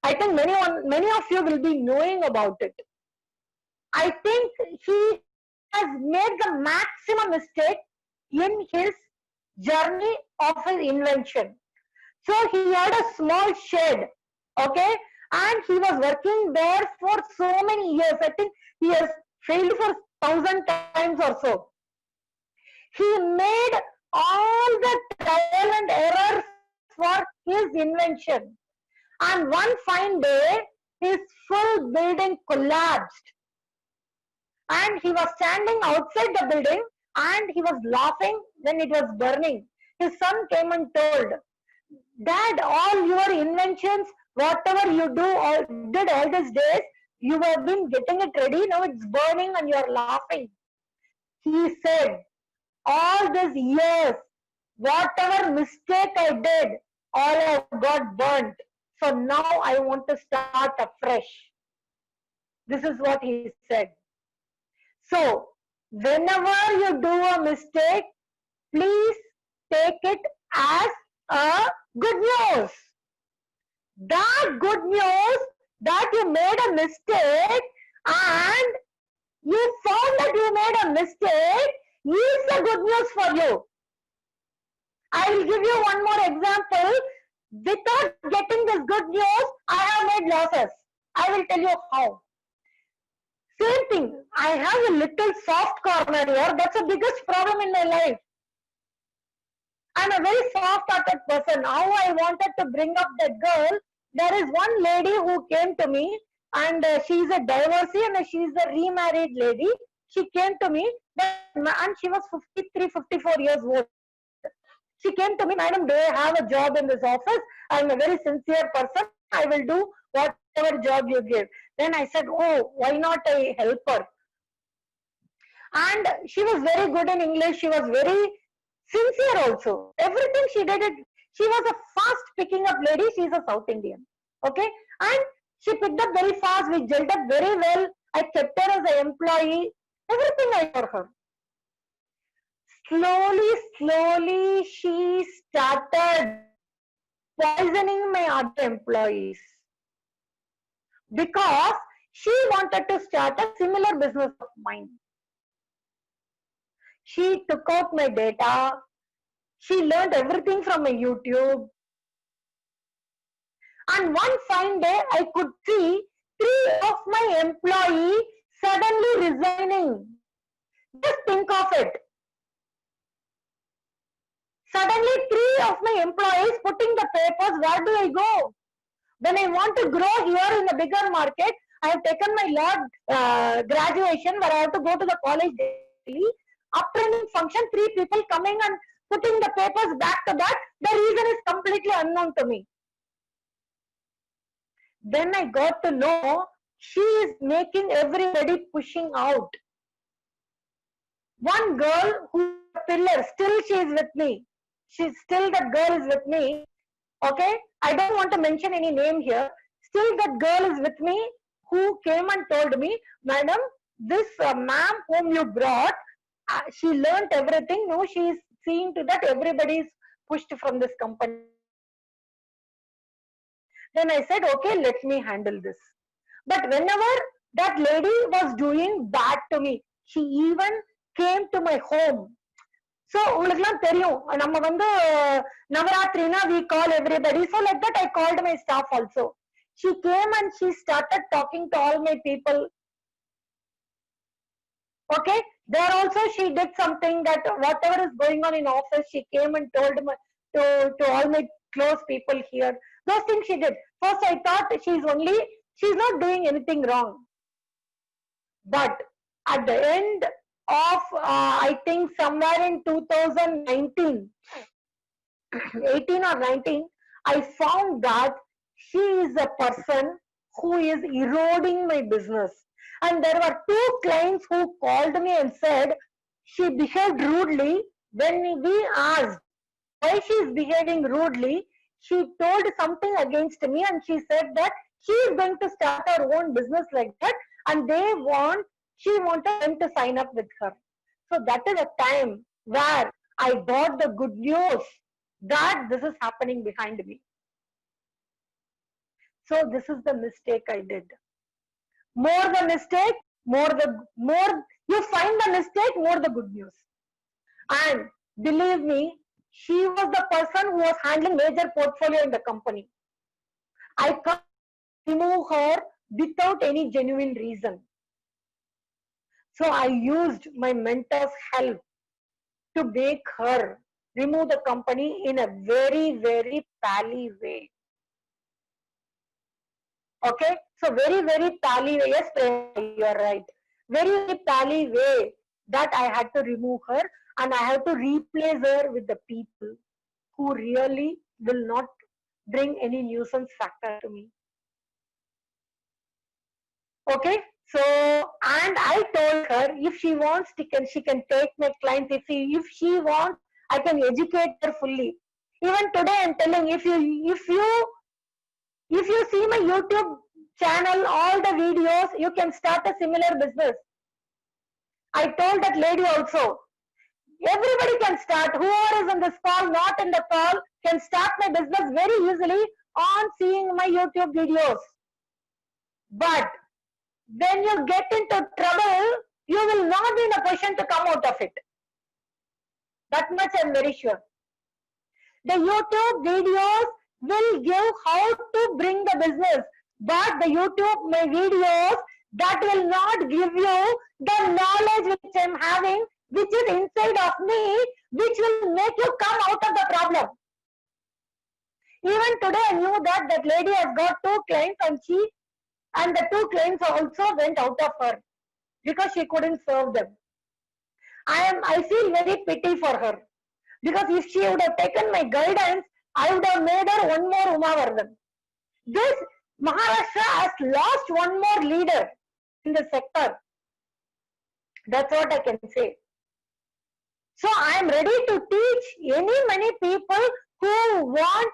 I think many of you will be knowing about it. I think he has made the maximum mistake in his journey of his invention. So he had a small shed, okay, and he was working there for so many years. I think he has failed for 1,000 times or so. He made all the trial and errors for his invention. And one fine day, his full building collapsed. And he was standing outside the building and he was laughing when it was burning. His son came and told, Dad, all your inventions, whatever you did all these days, you have been getting it ready, now it's burning and you are laughing. He said, all these years, whatever mistake I did, all have got burnt. So now I want to start afresh. This is what he said. So, whenever you do a mistake, please take it as a good news. That good news that you made a mistake and you found that you made a mistake is the good news for you. I will give you one more example. Without getting this good news, I have made losses. I will tell you how. Same thing. I have a little soft corner here. That's the biggest problem in my life. I'm a very soft-hearted person. How I wanted to bring up that girl. There is one lady who came to me and she's a divorcee and she's a remarried lady. She came to me and she was 53, 54 years old. She came to me, Madam, do I have a job in this office? I'm a very sincere person. I will do whatever job you give. Then I said, oh, why not I help her? And she was very good in English. She was very sincere also. Everything she did it. She was a fast picking up lady. She's a South Indian. Okay. And she picked up very fast. We gelled up very well. I kept her as an employee. Everything I for her. Slowly, she started poisoning my other employees because she wanted to start a similar business of mine. She took out my data. She learned everything from my YouTube. And one fine day, I could see 3 of my employees suddenly resigning. Just think of it. Suddenly, 3 of my employees putting the papers, where do I go? When I want to grow here in a bigger market, I have taken my law graduation where I have to go to the college daily. Uptraining function, 3 people coming and putting the papers back to back. The reason is completely unknown to me. Then I got to know she is making everybody pushing out. One girl who is a pillar, still she is with me. That girl is with me. Okay, I don't want to mention any name here. Still that girl is with me who came and told me, Madam, this ma'am whom you brought, she learnt everything. No, she is seeing to that everybody is pushed from this company. Then I said, okay, let me handle this. But whenever that lady was doing bad to me, she even came to my home. So, உங்களுக்குலாம் தெரியும் நம்ம வந்து நவராத்திரினா we call everybody. So like that I called my staff also. She came and she started talking to all my people. Okay, there also she did something that whatever is going on in office, she came and told me to all my close people here. Those things she did. First I thought she's not doing anything wrong. But at the end of I think somewhere in 2019, 18 or 19, I found that she is a person who is eroding my business. And there were 2 clients who called me and said, she behaved rudely. When we asked why she is behaving rudely, she told something against me, and she said that she is going to start her own business like that, and she wanted them to sign up with her. So that is a time where I got the good news that this is happening behind me. So this is the mistake I did. More the mistake, more you find the mistake, more the good news. And believe me, she was the person who was handling major portfolio in the company. I can't remove her without any genuine reason. So I used my mentor's help to make her remove the company in a very, very pally way. Okay, so very, very pally way. Yes, you are right. Very, very pally way that I had to remove her, and I have to replace her with the people who really will not bring any nuisance factor to me. Okay, so, and I told her if she wants, she can take my clients. If she wants, I can educate her fully. Even today, I'm telling, if you see my YouTube channel, all the videos, you can start a similar business. I told that lady also, everybody can start. Whoever is in this call, not in the call, can start my business very easily on seeing my YouTube videos. But when you get into trouble, you will not be in a position to come out of it. That much I'm very sure. The YouTube videos will give how to bring the business, but the YouTube my videos that will not give you the knowledge which I'm having, which is inside of me, which will make you come out of the problem. Even today I knew that that lady has got 2 clients, and the 2 clients also went out of her because she couldn't serve them. I feel very pity for her, because if she would have taken my guidance, I would have made her one more Umavardhan. This Maharashtra has lost one more leader in the sector. That's what I can say. So I am ready to teach many people who want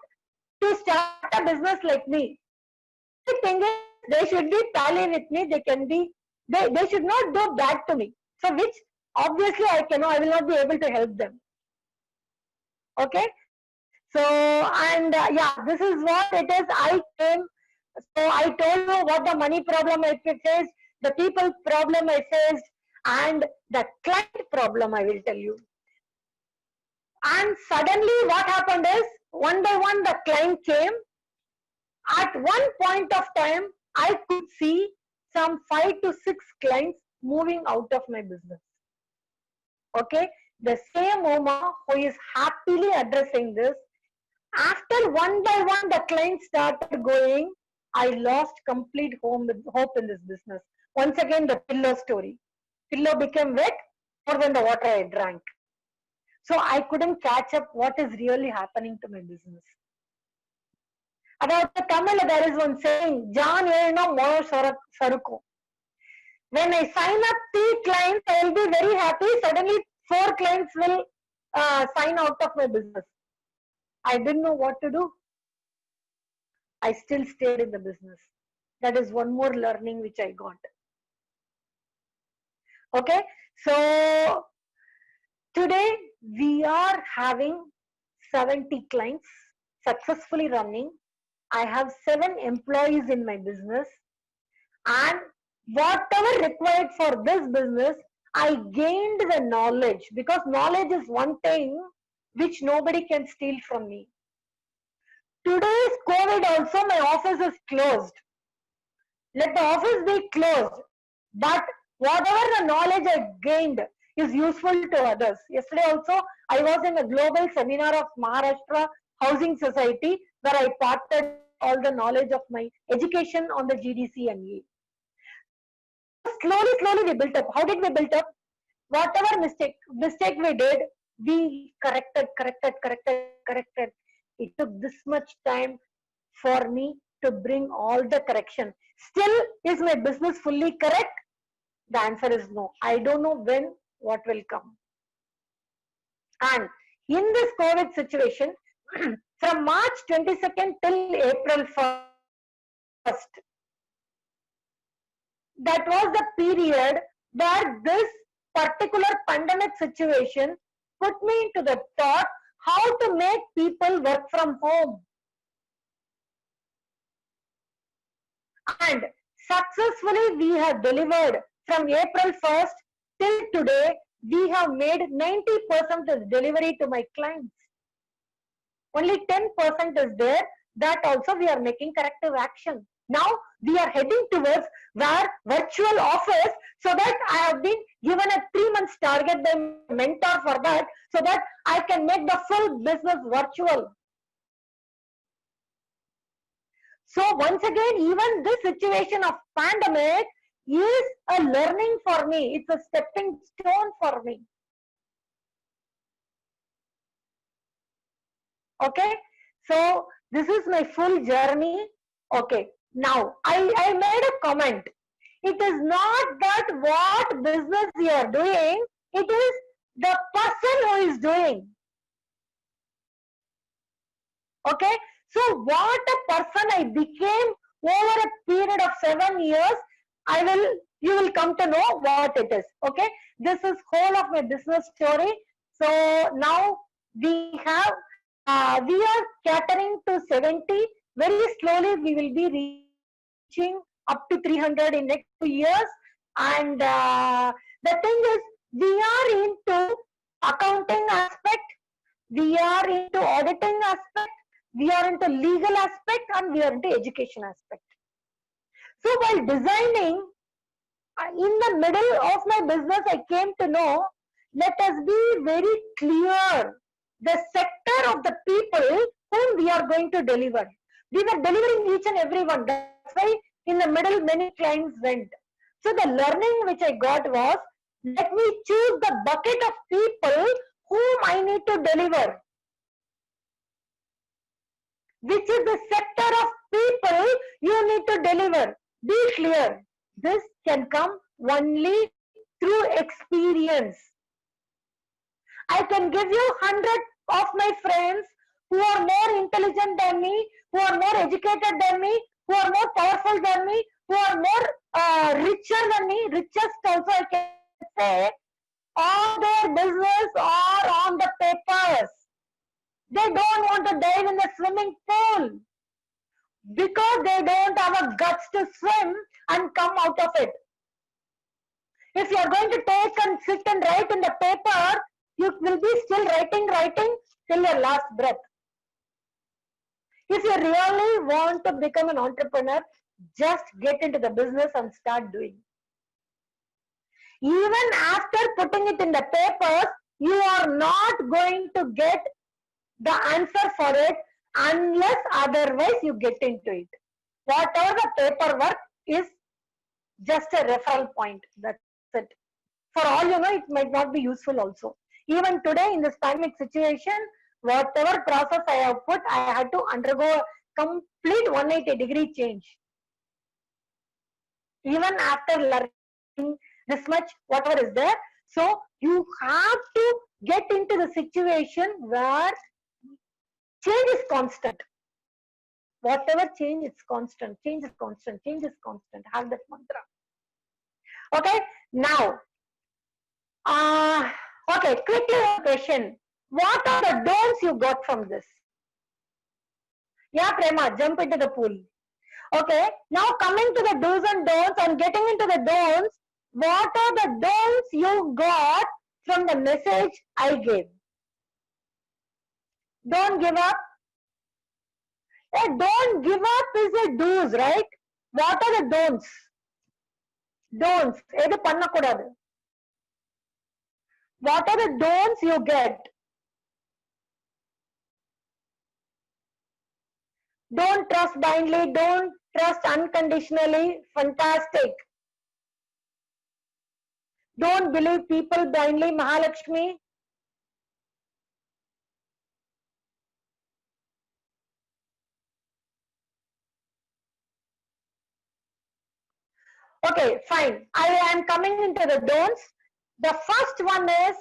to start a business like me. The thing is, they should be tally with me. They should not do bad to me. So which obviously I will not be able to help them. Okay. So, and yeah, this is what it is. I came. So I told you what the money problem I faced, the people problem I faced, and the client problem I will tell you. And suddenly what happened is, one by one the client came. At one point of time, I could see some 5 to 6 clients moving out of my business. Okay, the same Uma who is happily addressing this, after one by one the clients started going, I lost complete hope in this business. Once again, the pillow story. Pillow became wet more than the water I drank. So I couldn't catch up what is really happening to my business. About the Tamil, there is one saying, John Mono Saruko. When I sign up 3 clients, I will be very happy. Suddenly 4 clients will sign out of my business. I didn't know what to do. I still stayed in the business. That is one more learning which I got. Okay, so today we are having 70 clients successfully running. I have 7 employees in my business, and whatever required for this business, I gained the knowledge, because knowledge is one thing which nobody can steal from me. Today's COVID also, my office is closed. Let the office be closed, but whatever the knowledge I gained is useful to others. Yesterday also, I was in a global seminar of Maharashtra Housing Society, where I parted all the knowledge of my education on the GDC and E. Slowly we built up. How did we build up? Whatever mistake we did, we corrected. It took this much time for me to bring all the correction. Still, is my business fully correct? The answer is no. I don't know when what will come. And in this COVID situation, from March 22nd till April 1st, that was the period where this particular pandemic situation put me into the thought how to make people work from home. And successfully we have delivered from April 1st till today. We have made 90% delivery to my clients. Only 10% is there. That also we are making corrective action. Now we are heading towards where virtual office, so that I have been given a 3 months target by mentor for that, so that I can make the full business virtual. So once again, even this situation of pandemic is a learning for me. It's a stepping stone for me. Okay, so this is my full journey. Okay, now I made a comment. It is not that what business you are doing, it is the person who is doing. Okay, so what a person I became over a period of 7 years, you will come to know what it is. Okay, this is whole of my business story. So now we have, we are catering to 70. Very slowly we will be reaching up to 300 in next 2 years. And the thing is, we are into accounting aspect, we are into auditing aspect, we are into legal aspect, and we are into education aspect. So while designing, in the middle of my business, I came to know, let us be very clear the sector of the people whom we are going to deliver. We were delivering each and every one. That's why in the middle many clients went. So the learning which I got was, let me choose the bucket of people whom I need to deliver. Which is the sector of people you need to deliver. Be clear. This can come only through experience. I can give you 100 of my friends who are more intelligent than me, who are more educated than me, who are more powerful than me, who are more richer than me, richest also I can say. All their business are on the papers. They don't want to dive in the swimming pool because they don't have a guts to swim and come out of it. If you are going to take and sit and write in the paper, you will be still writing till your last breath. If you really want to become an entrepreneur, just get into the business and start doing. Even after putting it in the papers, you are not going to get the answer for it unless otherwise you get into it. Whatever the paperwork is just a referral point. That's it. For all you know, it might not be useful also. Even today in this pandemic situation, whatever process I have put, I had to undergo a complete 180-degree change. Even after learning this much, whatever is there. So you have to get into the situation where change is constant. Whatever change is constant, change is constant, change is constant. Have that mantra. Okay, now, okay, quickly one question. What are the don'ts you got from this? Yeah, Prema, jump into the pool. Okay, now coming to the do's and don'ts and getting into the don'ts, what are the don'ts you got from the message I gave? Don't give up. Don't give up is a do's, right? What are the don'ts? Don'ts. Edu panna kodadu. What are the don'ts you get? Don't trust blindly. Don't trust unconditionally. Fantastic. Don't believe people blindly. Mahalakshmi. Okay, fine. I am coming into the don'ts. The first one is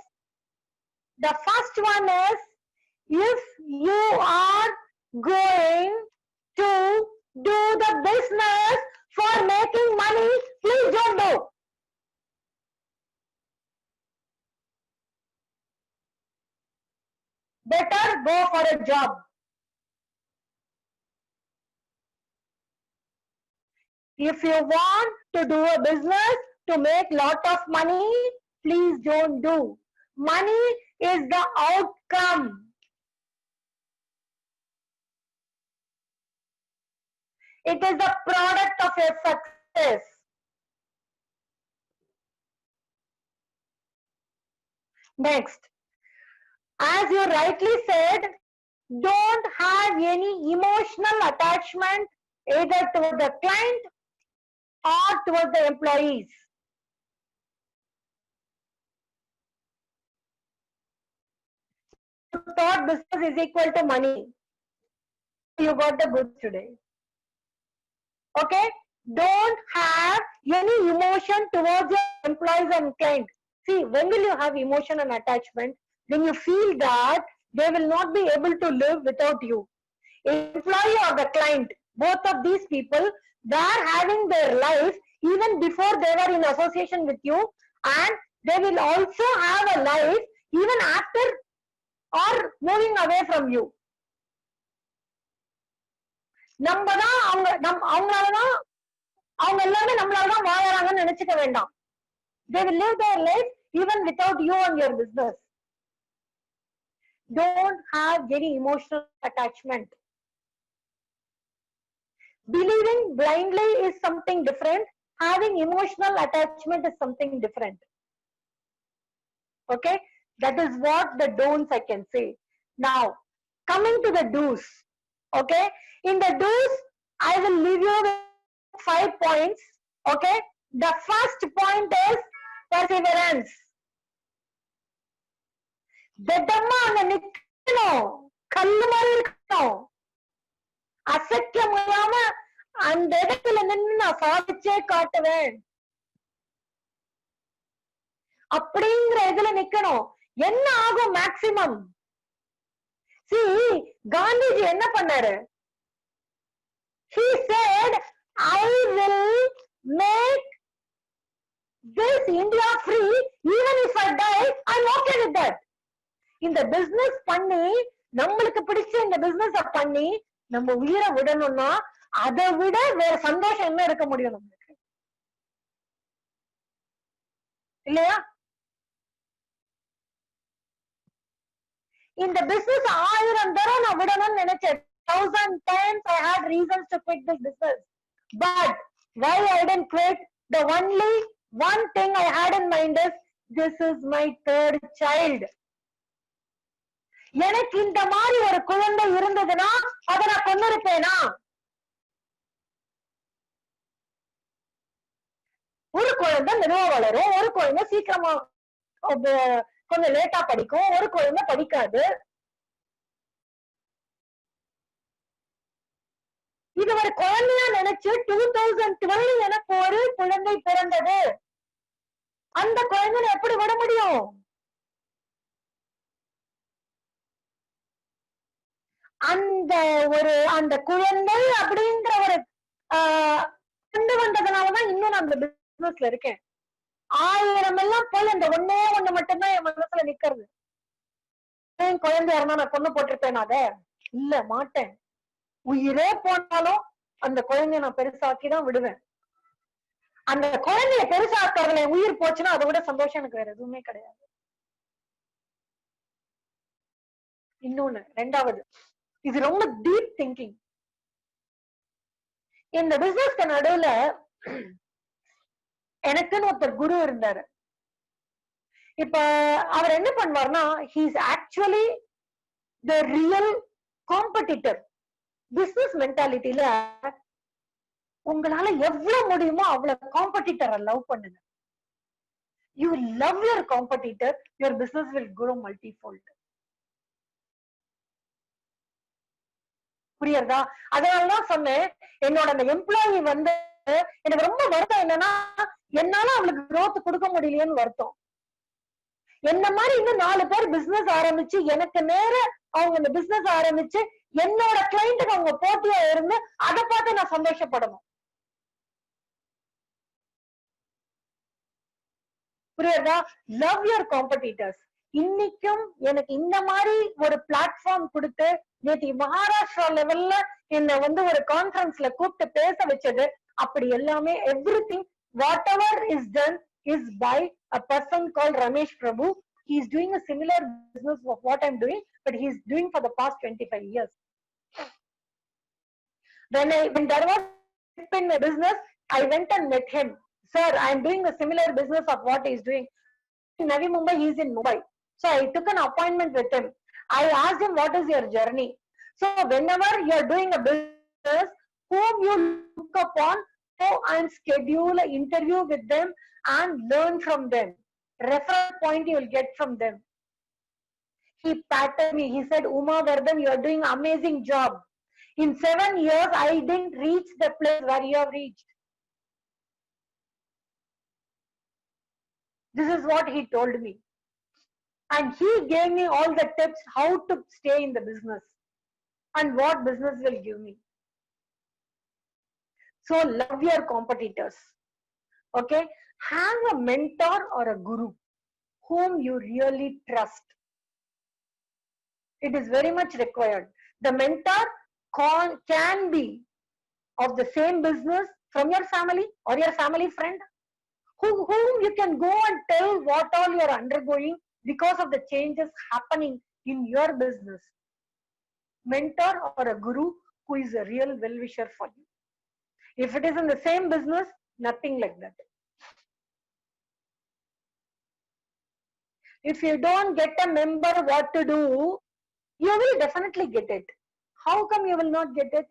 if you are going to do the business for making money, please don't do. Better go for a job. If you want to do a business to make lot of money, please don't do. Money is the outcome. It is the product of your success. Next, as you rightly said, don't have any emotional attachment either toward the client or towards the employees. You thought business is equal to money. You got the goods today. Okay? Don't have any emotion towards your employees and client. See, when will you have emotion and attachment? When you feel that they will not be able to live without you. Employee or the client, both of these people, they are having their life even before they were in association with you, and they will also have a life even after or moving away from you. நம்மதான் அவங்களாலதான் அவங்க எல்லாமே நம்மளாலதான் வாழறாங்கன்னு நினைச்சுக்க வேண்டாம். They will live their life even without you and your business. Don't have any emotional attachment. Believing blindly is something different. Having emotional attachment is something different. Okay, that is what the don'ts I can say. Now, coming to the do's. Okay, in the do's, I will leave you with 5 points. Okay, the first point is perseverance. திடமா அங்க நிக்கணும், கல்லு மாதிரி இருக்கணும், அசைக்க முடியாம அந்த இடத்துல நின்று நான் சாதிச்சே காட்டுவேன் அப்படிங்கிற இதுல நிக்கணும். என்ன ஆகும் மேக்சிமம்? காந்திஜி என்ன பண்ணாரு? He said, I will make this India free even if I die. I'm okay with that. இந்த பிசினஸ் பண்ணி நம்மளுக்கு பிடிச்ச இந்த பிசினஸ் பண்ணி நம்ம உயிரை விடணும்னா அதை விட வேற சந்தோஷம் என்ன இருக்க முடியும் நம்மளுக்கு? இல்லையா? இந்த பிசினஸ் 1000 தடவை நான் விடணும்னு நினைச்சேன். 1000 times I had reasons to quit this business. But why I didn't quit? The only one thing I had in mind is, this is my third child. எனக்கு இந்த மாதிரி ஒரு குழந்தை இருந்ததுன்னா அதை நான் கொண்டிருப்பேனா? ஒரு குழந்தை மெதுவா வளரும், ஒரு குழந்தை சீக்கிரமா கொஞ்சம் லேட்டா படிக்கும், ஒரு குழந்தை படிக்காது. இது ஒரு குழந்தையா நினைச்சு 2012 எனக்கு ஒரு குழந்தை பிறந்தது. அந்த குழந்தை எப்படி விட முடியும்? அந்த குழந்தை அப்படிங்கிற ஒரு கொண்டு வந்ததுனாலதான் இன்னும் நான் அந்த பிசினஸ்ல இருக்கேன். 1000 எல்லாம் போய் அந்த ஒண்ணே ஒண்ணு மட்டும்தான் என் மனசுல நிக்கிறது. என் குழந்தையா இருந்தா நான் கொண்டு போட்டிருப்பேன். அத இல்ல மாட்டேன். உயிரே போனாலும் அந்த குழந்தைய நான் பெருசாக்கிதான் விடுவேன். அந்த குழந்தைய பெருசாக்குறதுல உயிர் போச்சுன்னா அதை விட சந்தோஷம் எனக்கு வேற எதுவுமே கிடையாது. இன்னொன்னு, ரெண்டாவது, இது ரொம்ப டீப் திங்கிங். இந்த பிசினஸ்க்கு நடுவுல எனக்குன்னு ஒருத்தர் குரு இருந்தாரு. இப்ப அவர் என்ன பண்ணுவார்னா, he is actually the real competitor. Business மென்டாலிட்டியில உங்களால எவ்வளவு முடியுமோ அவ்வளவு காம்படிட்டரை லவ் பண்ணுங்க. You love your competitor, your business will grow multifold. புரியுறதா? அதனாலதான் சொன்னேன், என்னோட அந்த எம்ப்ளாயி வந்து எனக்கு ரொம்ப வருத்தம் என்னன்னா, என்னால அவளுக்கு growth கொடுக்க முடியலையேன்னு வருத்தம். என்ன மாதிரி இன்னும் 4 பேர் பிசினஸ் ஆரம்பிச்சு எனக்கு நேர அவங்க இந்த பிசினஸ் ஆரம்பிச்சு என்னோட கிளைண்ட்டுக்கு அவங்க போட்டியா இருந்து அதை பார்த்து நான் சந்தோஷப்படணும். புரியுதா? Love your competitors. இன்னைக்கும் எனக்கு இந்த மாதிரி ஒரு பிளாட்ஃபார்ம் கொடுத்து நேற்று மகாராஷ்டிரா லெவல்ல என்ன ஒரு கான்ஃபரன்ஸ்ல கூப்பிட்டு பேச வச்சது, அப்படி எல்லாமே everything whatever is done is by a person called Ramesh Prabhu. He is doing a similar business of what I'm doing, but he is doing for the past 25 years. When there was in my business, I went and met him. Sir, I am doing a similar business of what he is doing. In Navi Mumbai, he is in Mumbai. So I took an appointment with him. I asked him, what is your journey? So whenever you are doing a business, whom you look upon, go and schedule an interview with them and learn from them. Referral point you will get from them. He patted me. He said, Uma Vardhan, you are doing an amazing job. In 7 years, I didn't reach the place where you have reached. This is what he told me. And he gave me all the tips how to stay in the business and what business will give me. So love your competitors. Okay? Have a mentor or a guru whom you really trust. It is very much required. The mentor can be of the same business from your family or your family friend, whom you can go and tell what all you are undergoing because of the changes happening in your business. Mentor or a guru who is a real well-wisher for you. If it is in the same business, nothing like that. If you don't get a member what to do, you will definitely get it. How come you will not get it?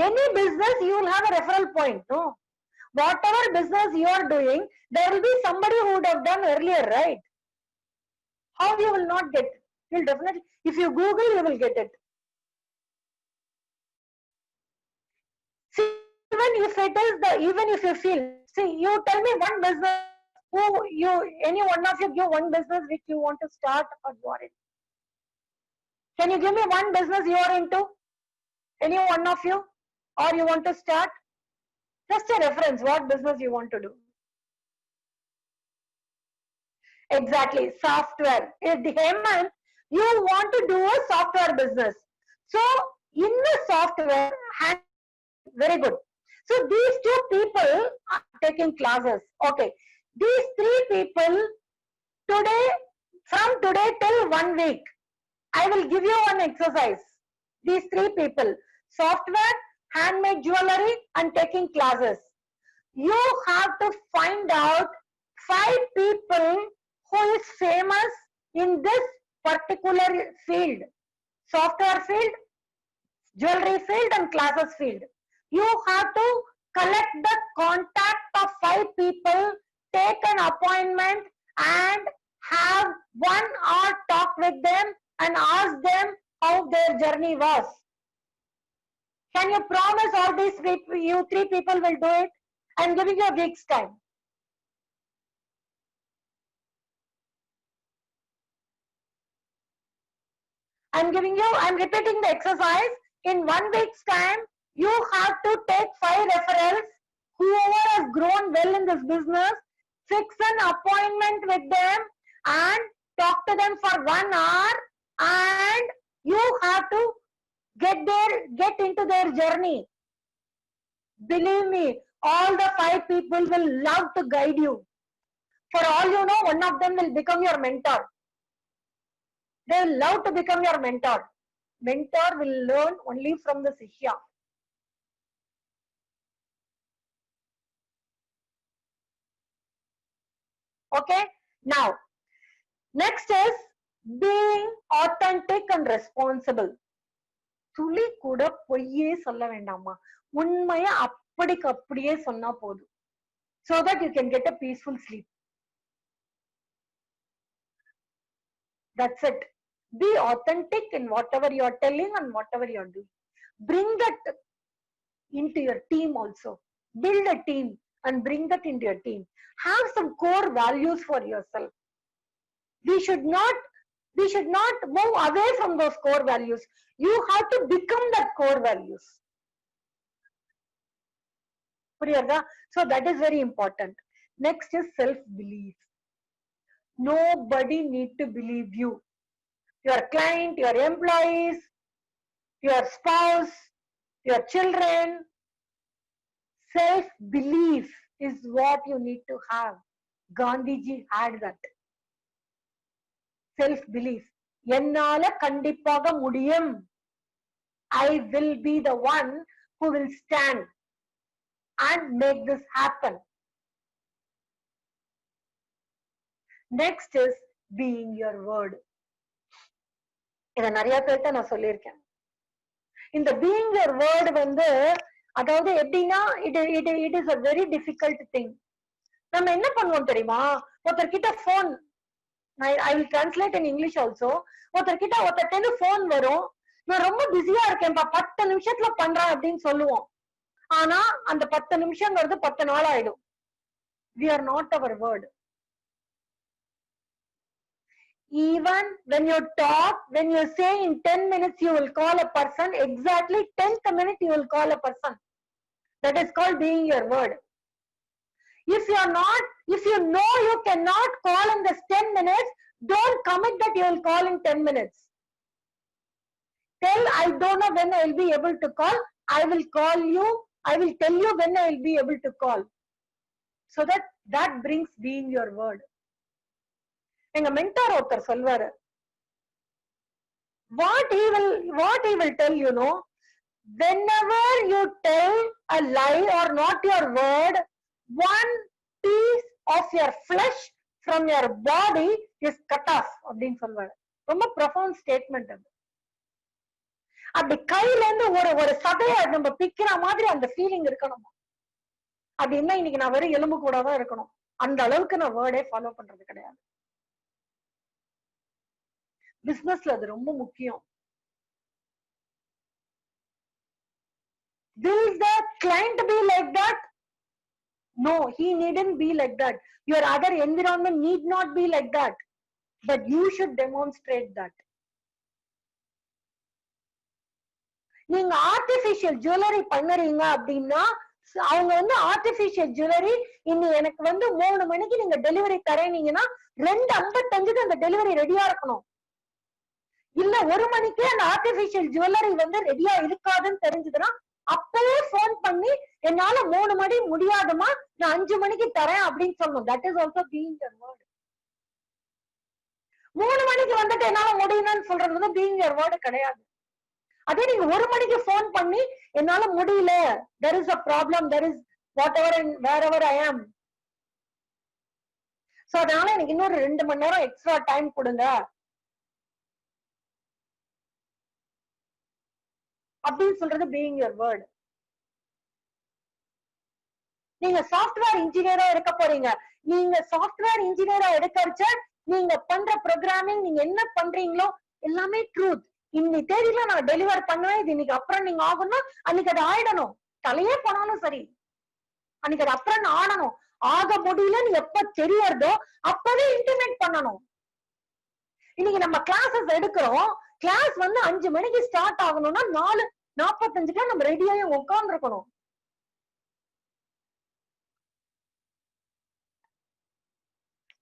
Any business, you will have a referral point, no? Whatever business you are doing, there will be somebody who would have done earlier, right? How you will not get it? You will definitely, if you Google, you will get it. See, even if you feel, see, you tell me one business, any one of you give one business which you want to start or you are in. Can you give me one business you are into? Any one of you? Or you want to start? Just a reference, what business you want to do. Exactly, software. If the Hemant, you want to do a software business. So, in the software, very good. So, these two people are taking classes. Okay. These three people, today, from today till 1 week, I will give you one exercise. These three people, software, handmade jewelry, and taking classes. You have to find out 5 people who is famous in this particular field. Software field, jewelry field, and classes field. You have to collect the contact of 5 people, take an appointment and have 1 hour talk with them and ask them how their journey was. Can you promise all these people, you 3 people will do it? I'm giving you a week's time. I'm repeating the exercise. In 1 week's time, you have to take 5 referrals. Whoever has grown well in this business, fix an appointment with them and talk to them for 1 hour, and you have to get into their journey. Believe me, all the 5 people will love to guide you. For all you know, one of them will become your mentor. They will love to become your mentor. Mentor will learn only from the Shishya. Okay? Now, next is being authentic and responsible. துளி கூட பொய்யே சொல்ல வேண்டாமா, உண்மையை அப்படிக்கு அப்படியே சொன்னா போதும். So that you can get a peaceful sleep. That's it. Be authentic in whatever you are telling and whatever you are doing. Bring that into your team also. Build a team and bring that into your team. Have some core values for yourself. we should not move away from those core values. You have to become that core values. So that is very important. Next is self belief. Nobody need to believe you. Your client, your employees, your spouse, your children. Self belief is what you need to have. Gandhiji had that. Self belief. Ennala kandipaga mudiyum. I will be the one who will stand and make this happen. Next is being your word. இத நிறைய பேர்ட்ட நான் சொல்லியிருக்கேன். இந்த being your word வந்து அதாவது எப்படின்னா it is a very difficult thing. நம்ம என்ன பண்ணுவோம் தெரியுமா? ஒருத்தர்கிட்ட phone, I will translate in English also. ஒருத்தர்கிட்ட போன் வரும், நான் ரொம்ப பிஸியா இருக்கேன்பா 10 நிமிஷத்துல பண்றேன் அப்படின்னு சொல்லுவோம். ஆனா அந்த 10 நிமிஷம்ங்கிறது 10 நாள் ஆயிடும். We are not our word. Even when you talk, when you say in 10 minutes you will call a person, exactly 10th minute you will call a person. That is called being your word. If you know you cannot call in this 10 minutes, don't commit that you will call in 10 minutes. Tell, I don't know when I will be able to call. I will call you. I will tell you when I will be able to call. So that brings being your word. எங்க mentor ஒருத்தர் சொல்வாரு, what he will tell, you know, whenever you tell a lie or not your word, one piece of your flesh from your body is cut off அப்படின்னு சொல்வாரு. ரொம்ப profound statement அது. அப்படி கையில இருந்து ஒரு சதைய நம்ம பிக்கிற மாதிரி அந்த ஃபீலிங் இருக்கணும். அப்படின்னா இன்னைக்கு நான் வெறும் எலும்பு கூட தான் இருக்கணும். அந்த அளவுக்கு நான் வேர்டே ஃபாலோ பண்றது கிடையாது. பிசினஸ்ல அது ரொம்ப முக்கியம். Will the client be like that? No, he needn't be like that. Your other environment need not be like that. But you should demonstrate that. நீங்க ஆர்டிபிஷியல் ஜுவல்லரி பண்ணுறீங்க அப்படின்னா அவங்க வந்து ஆர்டிபிஷியல் ஜுவல்லரி இன்னும் எனக்கு வந்து 3 மணிக்கு நீங்க டெலிவரி தரீங்கன்னா 2:55 அந்த டெலிவரி ரெடியா இருக்கணும். இல்ல 1 மணிக்கே அந்த ஆர்டிபிஷியல் ஜுவல்லரி வந்து ரெடியா இருக்காதுன்னு தெரிஞ்சதுன்னா அப்பவே போன் பண்ணி என்னால 3 மணி முடியாதுமா, நான் 5 மணிக்கு தரேன் அப்படின்னு சொல்லணும். That is also being your word. 3 மணிக்கு வந்துட்டு என்னால முடியலன்னு சொல்றது வந்து பீயிங் யுவர் வேர்ட் கிடையாது. அதே நீங்க 1 மணிக்கு போன் பண்ணி என்னால முடியல, there is a problem, there is whatever and wherever I am, so அதனால எனக்கு இன்னொரு 2 மணி நேரம் எக்ஸ்ட்ரா டைம் கொடுங்க அப்படின்னு சொல்றது பீயிங் யுவர் வேர்ட். நீங்க சாஃப்ட்வேர் இன்ஜினியரா இருக்க போறீங்க. நீங்க சாஃப்ட்வேர் இன்ஜினியரா எடுக்கறச்ச நீங்க பண்ற ப்ரோக்ராமிங், நீங்க என்ன பண்றீங்களோ எல்லாமே ட்ரூத். இன்னைக்கு தேதியில நான் டெலிவர் பண்ணுவேன், இது இன்னைக்கு அப்புறம் நீங்க ஆகணும், அன்னைக்கு அது ஆயிடணும். தலையே போனாலும் சரி அன்னைக்கு அது அப்புறம் ஆடணும். ஆக முடியலன்னு எப்ப தெரியறதோ அப்பவே இன்டிமேட் பண்ணணும். இன்னைக்கு நம்ம கிளாஸஸ் எடுக்கிறோம், கிளாஸ் வந்து 5 மணிக்கு ஸ்டார்ட் ஆகணும்னா 4:45 நம்ம ரெடியாகி உட்கார்ந்து இருக்கணும்.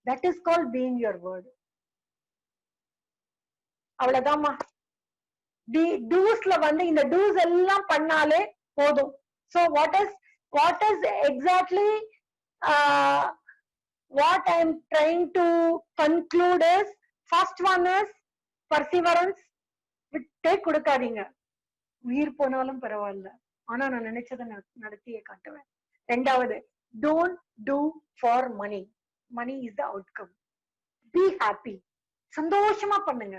That is called being your word. அவ்வளவுதாம்மா. டூஸ்ல வந்து இந்த டூஸ் எல்லாம் பண்ணாலே போதும். So what is exactly what I am trying to conclude is, first one is perseverance. விட்டே கொடுக்காதீங்க. உயிர் போனாலும் பரவாயில்ல, ஆனா நான் நினைச்சதை நடத்தியே காட்டுவேன். 2வது, don't do for money. Money is the outcome. Be happy. சந்தோஷமா பண்ணுங்க.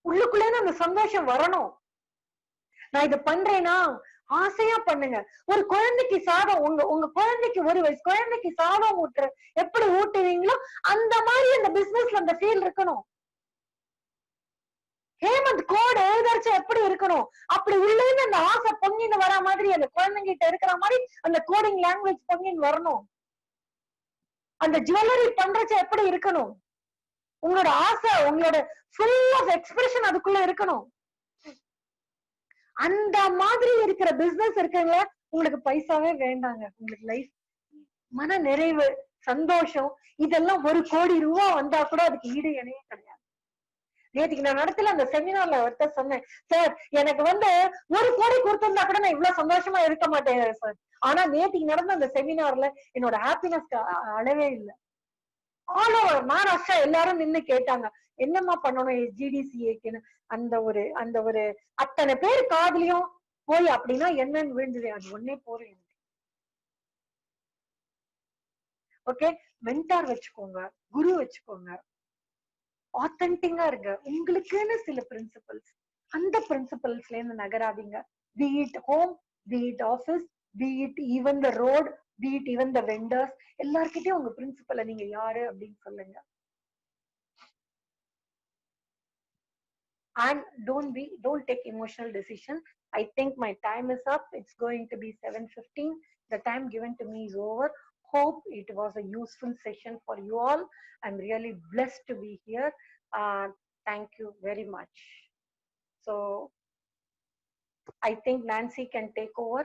உள்ளுக்குள்ளே அந்த சந்தோஷம் வரணும். நான் இதை பண்றேன்னா ஆசையா பண்ணுங்க. ஒரு குழந்தைக்கு சாதம், உங்க குழந்தைக்கு 1 வயசு குழந்தைக்கு சாதம் எப்படி ஊட்டுவீங்களோ அந்த மாதிரி அந்த பிசினஸ்ல அந்த ஃபீல் இருக்கணும். ஹேமந்த் கோட் எழுதறச்ச எப்படி இருக்கணும், அப்படி உள்ளே அந்த ஆசை பொங்கின்னு வர மாதிரி, அந்த குழந்தைகிட்ட இருக்கிற மாதிரி அந்த கோடிங் லாங்குவேஜ் பொங்கின்னு வரணும். அந்த ஜுவல்லரி பண்றச்ச எப்படி இருக்கணும், உங்களோட ஆசை, உங்களோட ஃபுல் ஆஃப் எக்ஸ்பிரஷன் அதுக்குள்ள இருக்கணும். அந்த மாதிரி இருக்கிற பிசினஸ் இருக்குங்களா, உங்களுக்கு பைசாவே வேண்டாங்க. உங்களுக்கு லைஃப் மன நிறைவு, சந்தோஷம், இதெல்லாம் 1 கோடி ரூபாய் வந்தா கூட அதுக்கு ஈடு இணையே கிடையாது. நேற்றுக்கு நான் நடத்தல அந்த செமினார்ல ஒருத்தர் சொன்னேன், சார் எனக்கு 1 கோடி கொடுத்திருந்தா கூட நான் இவ்வளவு சந்தோஷமா இருக்க மாட்டேன் சார். ஆனா நேற்றுக்கு நடந்த அந்த செமினார்ல என்னோட ஹாப்பினஸ் அளவே இல்லை. ஆல் ஓவர் மகாராஷ்டிரா எல்லாரும் நின்னு கேட்டாங்க, என்னம்மா பண்ணணும் SGDCAக்குன்னு. அந்த ஒரு அத்தனை பேர் காதுலயும் போய் அப்படின்னா என்னன்னு விழுந்தது. அது ஒன்னே போறேன். ஓகே, மென்டார் வச்சுக்கோங்க, குரு வச்சுக்கோங்க, ஆத்தென்டிக்கா இருங்க. உங்களுக்குன்னு சில பிரின்சிபல்ஸ், அந்த பிரின்சிபல்ஸ்ல இருந்து நகராதீங்க. Be it home, be it office, be it even the road, be it even the vendors, எல்லார்கிட்டயும் உங்க பிரின்சிபலை நீங்க யாரு அப்படின்னு சொல்லுங்க. And don't take emotional decision. I think my time is up. It's going to be 7:15. The time given to me is over. Hope it was a useful session for you all. I'm really blessed to be here. Thank you very much. So I think Nancy can take over.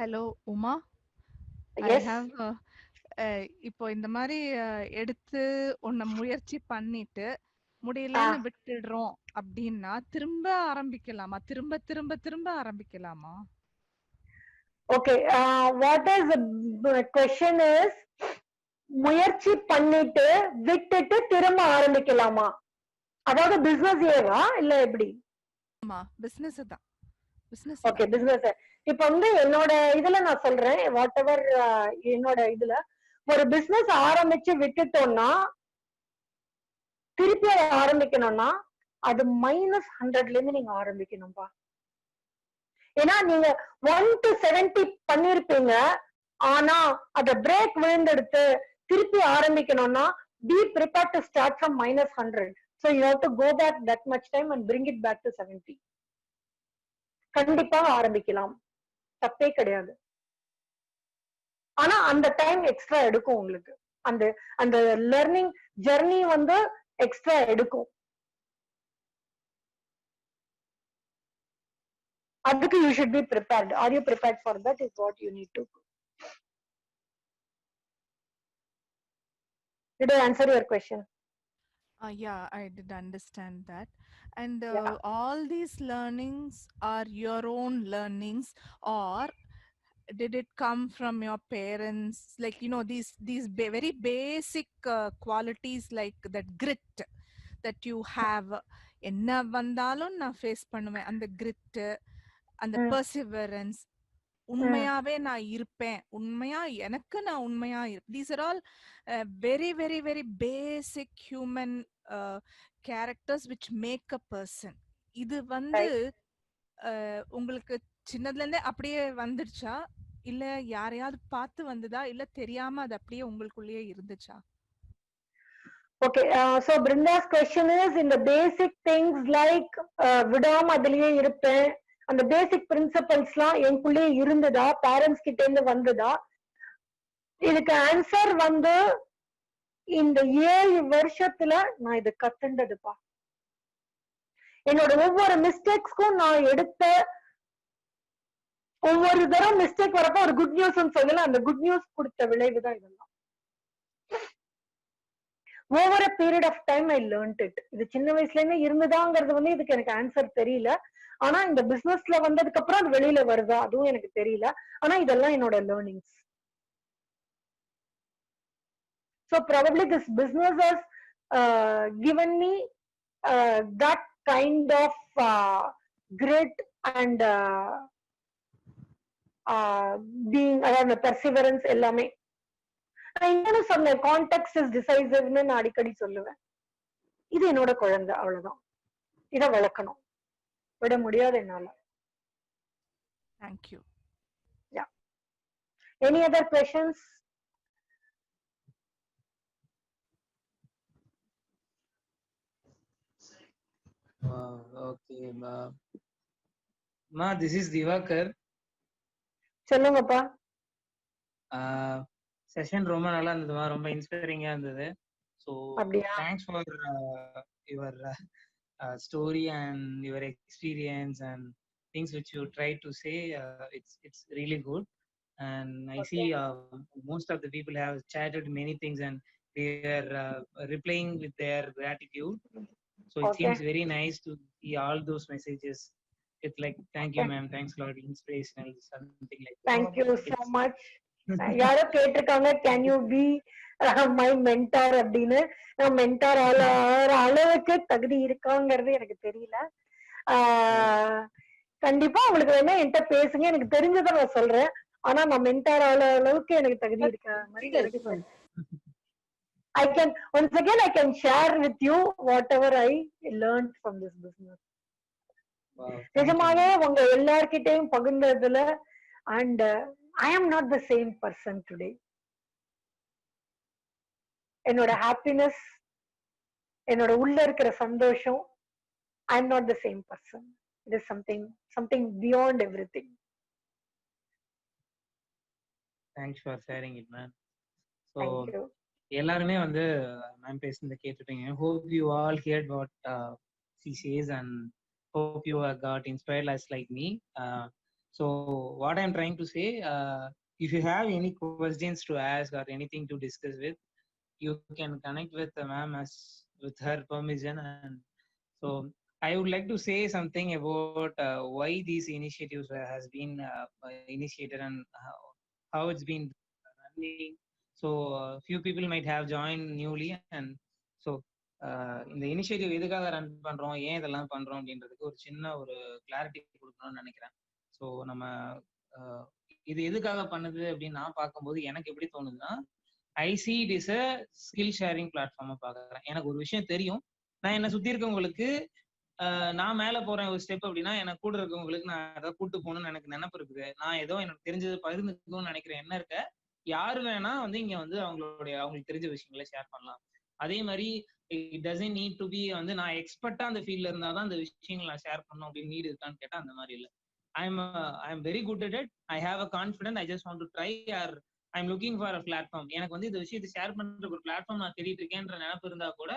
Hello, Uma. Yes. I have இப்போ இந்த மாதிரி எடுத்து உன்னை முயற்சி பண்ணிட்டு முடியலன்னு விட்டுடுறோம் அப்படின்னா திரும்ப ஆரம்பிக்கலாமா? திரும்ப திரும்ப திரும்ப ஆரம்பிக்கலாமா? Okay, what is the question is, முயற்சி பண்ணிட்டு விட்டுட்டு திரும்ப ஆரம்பிக்கலாமா? அதாவது பிசினஸ் ஏவா இல்ல எப்படி? ஆமா, பிசினஸ் தான். பிசினஸ். Okay, business. இப்ப என்னோட இதுல நான் சொல்றேன், வாட் எவர் என்னோட இதுல ஒரு பிசினஸ் ஆரம்பிச்சு விட்டுட்டோம்னா திருப்பி அதை ஆரம்பிக்கணும்னா அது -100ல இருந்து நீங்க ஆரம்பிக்கணும்பா. ஏன்னா நீங்க 1 to 70 பண்ணிருப்பீங்க, ஆனா அத பிரேக் விழுந்தெடுத்து திருப்பி ஆரம்பிக்கணும்னா be prepared to start from -100. So you have to go back that much time and bring it back to 70. கண்டிப்பா ஆரம்பிக்கலாம், தப்பே கிடையாது. ஆனா அந்த டைம் எக்ஸ்ட்ரா எடுக்கும் உங்களுக்கு. அந்த அந்த லர்னிங் ஜர்னி எக்ஸ்ட்ரா எடுக்கும். அதுக்கு you should be prepared. Are you prepared for that is what you need to do. Did I answer your question? Yeah, I did understand that. And all these learnings are your own learnings, or did it come from your parents? Like, you know, these very basic qualities like that grit that you have. என்ன வந்தாலும் நான் face பண்ணுவேன், அந்த grit, அந்த perseverance, உண்மையாவே நான் இருப்பேன், உண்மையா எனக்கு நான் உண்மையா இருப்பேன். These are all very very very basic human characters which make a person. இது உங்களுக்கு சின்னதுல இருந்தே அப்படியே வந்துடுச்சா, இல்ல யாரையாவது பார்த்து வந்ததா, இல்ல தெரியாம அது அப்படியே உங்களுக்குள்ளேயே இருந்துச்சா? Okay, so Brinda's question is, in the basic things like விடாம அதுலயே இருப்பேன், அந்த பேசிக் பிரின்சிபல்ஸ்லாம் எனக்குள்ளேயே இருந்ததா, பேரண்ட்ஸ் கிட்ட இருந்து வந்ததா? இதுக்கு ஆன்சர் இந்த 7 வருஷத்துல நான் இது கத்துண்டதுப்பா. என்னோட ஒவ்வொரு மிஸ்டேக்ஸ்க்கும் நான் எடுத்த ஒவ்வொரு தடவை மிஸ்டேக் வரப்போ ஒரு குட் நியூஸ் சொல்லல, அந்த குட் நியூஸ் கொடுத்த விளைவுதான் இதெல்லாம். Over a period of time I learned it. இது சின்ன வயசுல இருந்து இருந்ததாங்கிறது இதுக்கு எனக்கு ஆன்சர் தெரியல. ஆனா இந்த பிசினஸ்ல வந்ததுக்கு அப்புறம் அது வெளியில வருதா அதுவும் எனக்கு தெரியல. ஆனா இதெல்லாம் என்னோட learnings. So probably this business has given me that kind of grit and being perseverance எல்லாமே. நான் இன்னொன்னு சொன்னேன், கான்டெக்ஸ்ட் இஸ் டிசைசிவ்னு நான் அடிக்கடி சொல்லுவேன். இது என்னோட குழந்தை, அவ்வளவுதான். இத வளர்க்கணும், விட முடியாது என்னால. Thank you. Yeah. Any other questions? Okay. Ma, this is Divakar. சொல்லுங்கப்பா. செஷன் ரொம்ப நல்லா இருந்ததுமா, ரொம்ப இன்ஸ்பைரிங்கா இருந்தது. ஸோ அப்படியா? Thanks for your story and your experience and things which you try to say. It's really good, and I see most of the people have chatted many things and they are replying with their gratitude. So it seems very nice to see all those messages. It's like, thank you ma'am, thanks a lot, inspirational, something like that. Thank you so much. யாரோ கேட்டிருக்காங்க, can you be my mentor அப்படின்னு. Mentor அளவுக்கு தகுதி இருக்காங்கிறது எனக்கு தெரியல. கண்டிப்பா உங்களுக்கு வேணா என்கிட்ட பேசுங்க, எனக்கு தெரிஞ்சதை நான் சொல்றேன். ஆனா நான் மென்டார் அளவுக்கு எனக்கு தகுதி இருக்க மாதிரி எனக்கு I can once again I can share with you whatever I learned from this business. நிஜமாவே உங்க எல்லார்கிட்டையும் பகிர்ந்ததுல, and I am not the same person today. என்னோட ஹாப்பினஸ், என்னோட உள்ள இருக்கிற சந்தோஷம், I am not the same person. It is something beyond everything. Thanks for sharing it, man. So Thank you. எல்லாருமே வந்து மேம் பேசுனதை கேட்டுட்டீங்க. Hope you all heard what she says and hope you got inspired as like me. So what I'm trying to say, if you have any questions to ask or anything to discuss with, you can connect with the ma'am as with her permission. And so I would like to say something about why these initiatives has been initiated and how it's been running. So few people might have joined newly, and so இந்த initiative எதுக்காக run பண்றோம், ஏன் இதெல்லாம் பண்றோம் அப்படின்றதுக்கு ஒரு சின்ன ஒரு கிளாரிட்டி கொடுக்கணும்னு நினைக்கிறேன். ஸோ நம்ம இது எதுக்காக பண்ணுது அப்படின்னு நான் பார்க்கும்போது எனக்கு எப்படி தோணுதுன்னா, I see it is a skill sharing platform பாக்குறேன். எனக்கு ஒரு விஷயம் தெரியும், நான் என்ன சுத்தி இருக்கவங்களுக்கு நான் மேல போறேன் ஒரு ஸ்டெப் அப்படின்னா, எனக்கு கூட இருக்கவங்களுக்கு நான் ஏதாவது கூட்டு போகணும்னு எனக்கு நினைப்பு இருக்குது. நான் ஏதோ எனக்கு தெரிஞ்சது பகிர்ந்துக்கணும்னு நினைக்கிறேன் என்ன இருக்க, யாரு வேணா வந்து இங்க வந்து அவங்களுக்கு தெரிஞ்ச விஷயங்களை ஷேர் பண்ணலாம். அதே மாதிரி it doesn't need to be வந்து நான் எக்ஸ்பர்ட்டா அந்த ஃபீல்ட்ல இருந்தாதான் அந்த விஷயங்களை நான் ஷேர் பண்ணணும் அப்படின்னு நீட் இருக்கான்னு கேட்டா அந்த மாதிரி இல்லை. I am very good at it. I have a confident. I just want to try or I am looking for a platform. எனக்கு வந்து இந்த விஷயத்தை ஷேர் பண்ற ஒரு பிளாட்ஃபார்ம் நான் தேடிட்டு இருக்கேன்ற நினைப்பு இருந்தா கூட,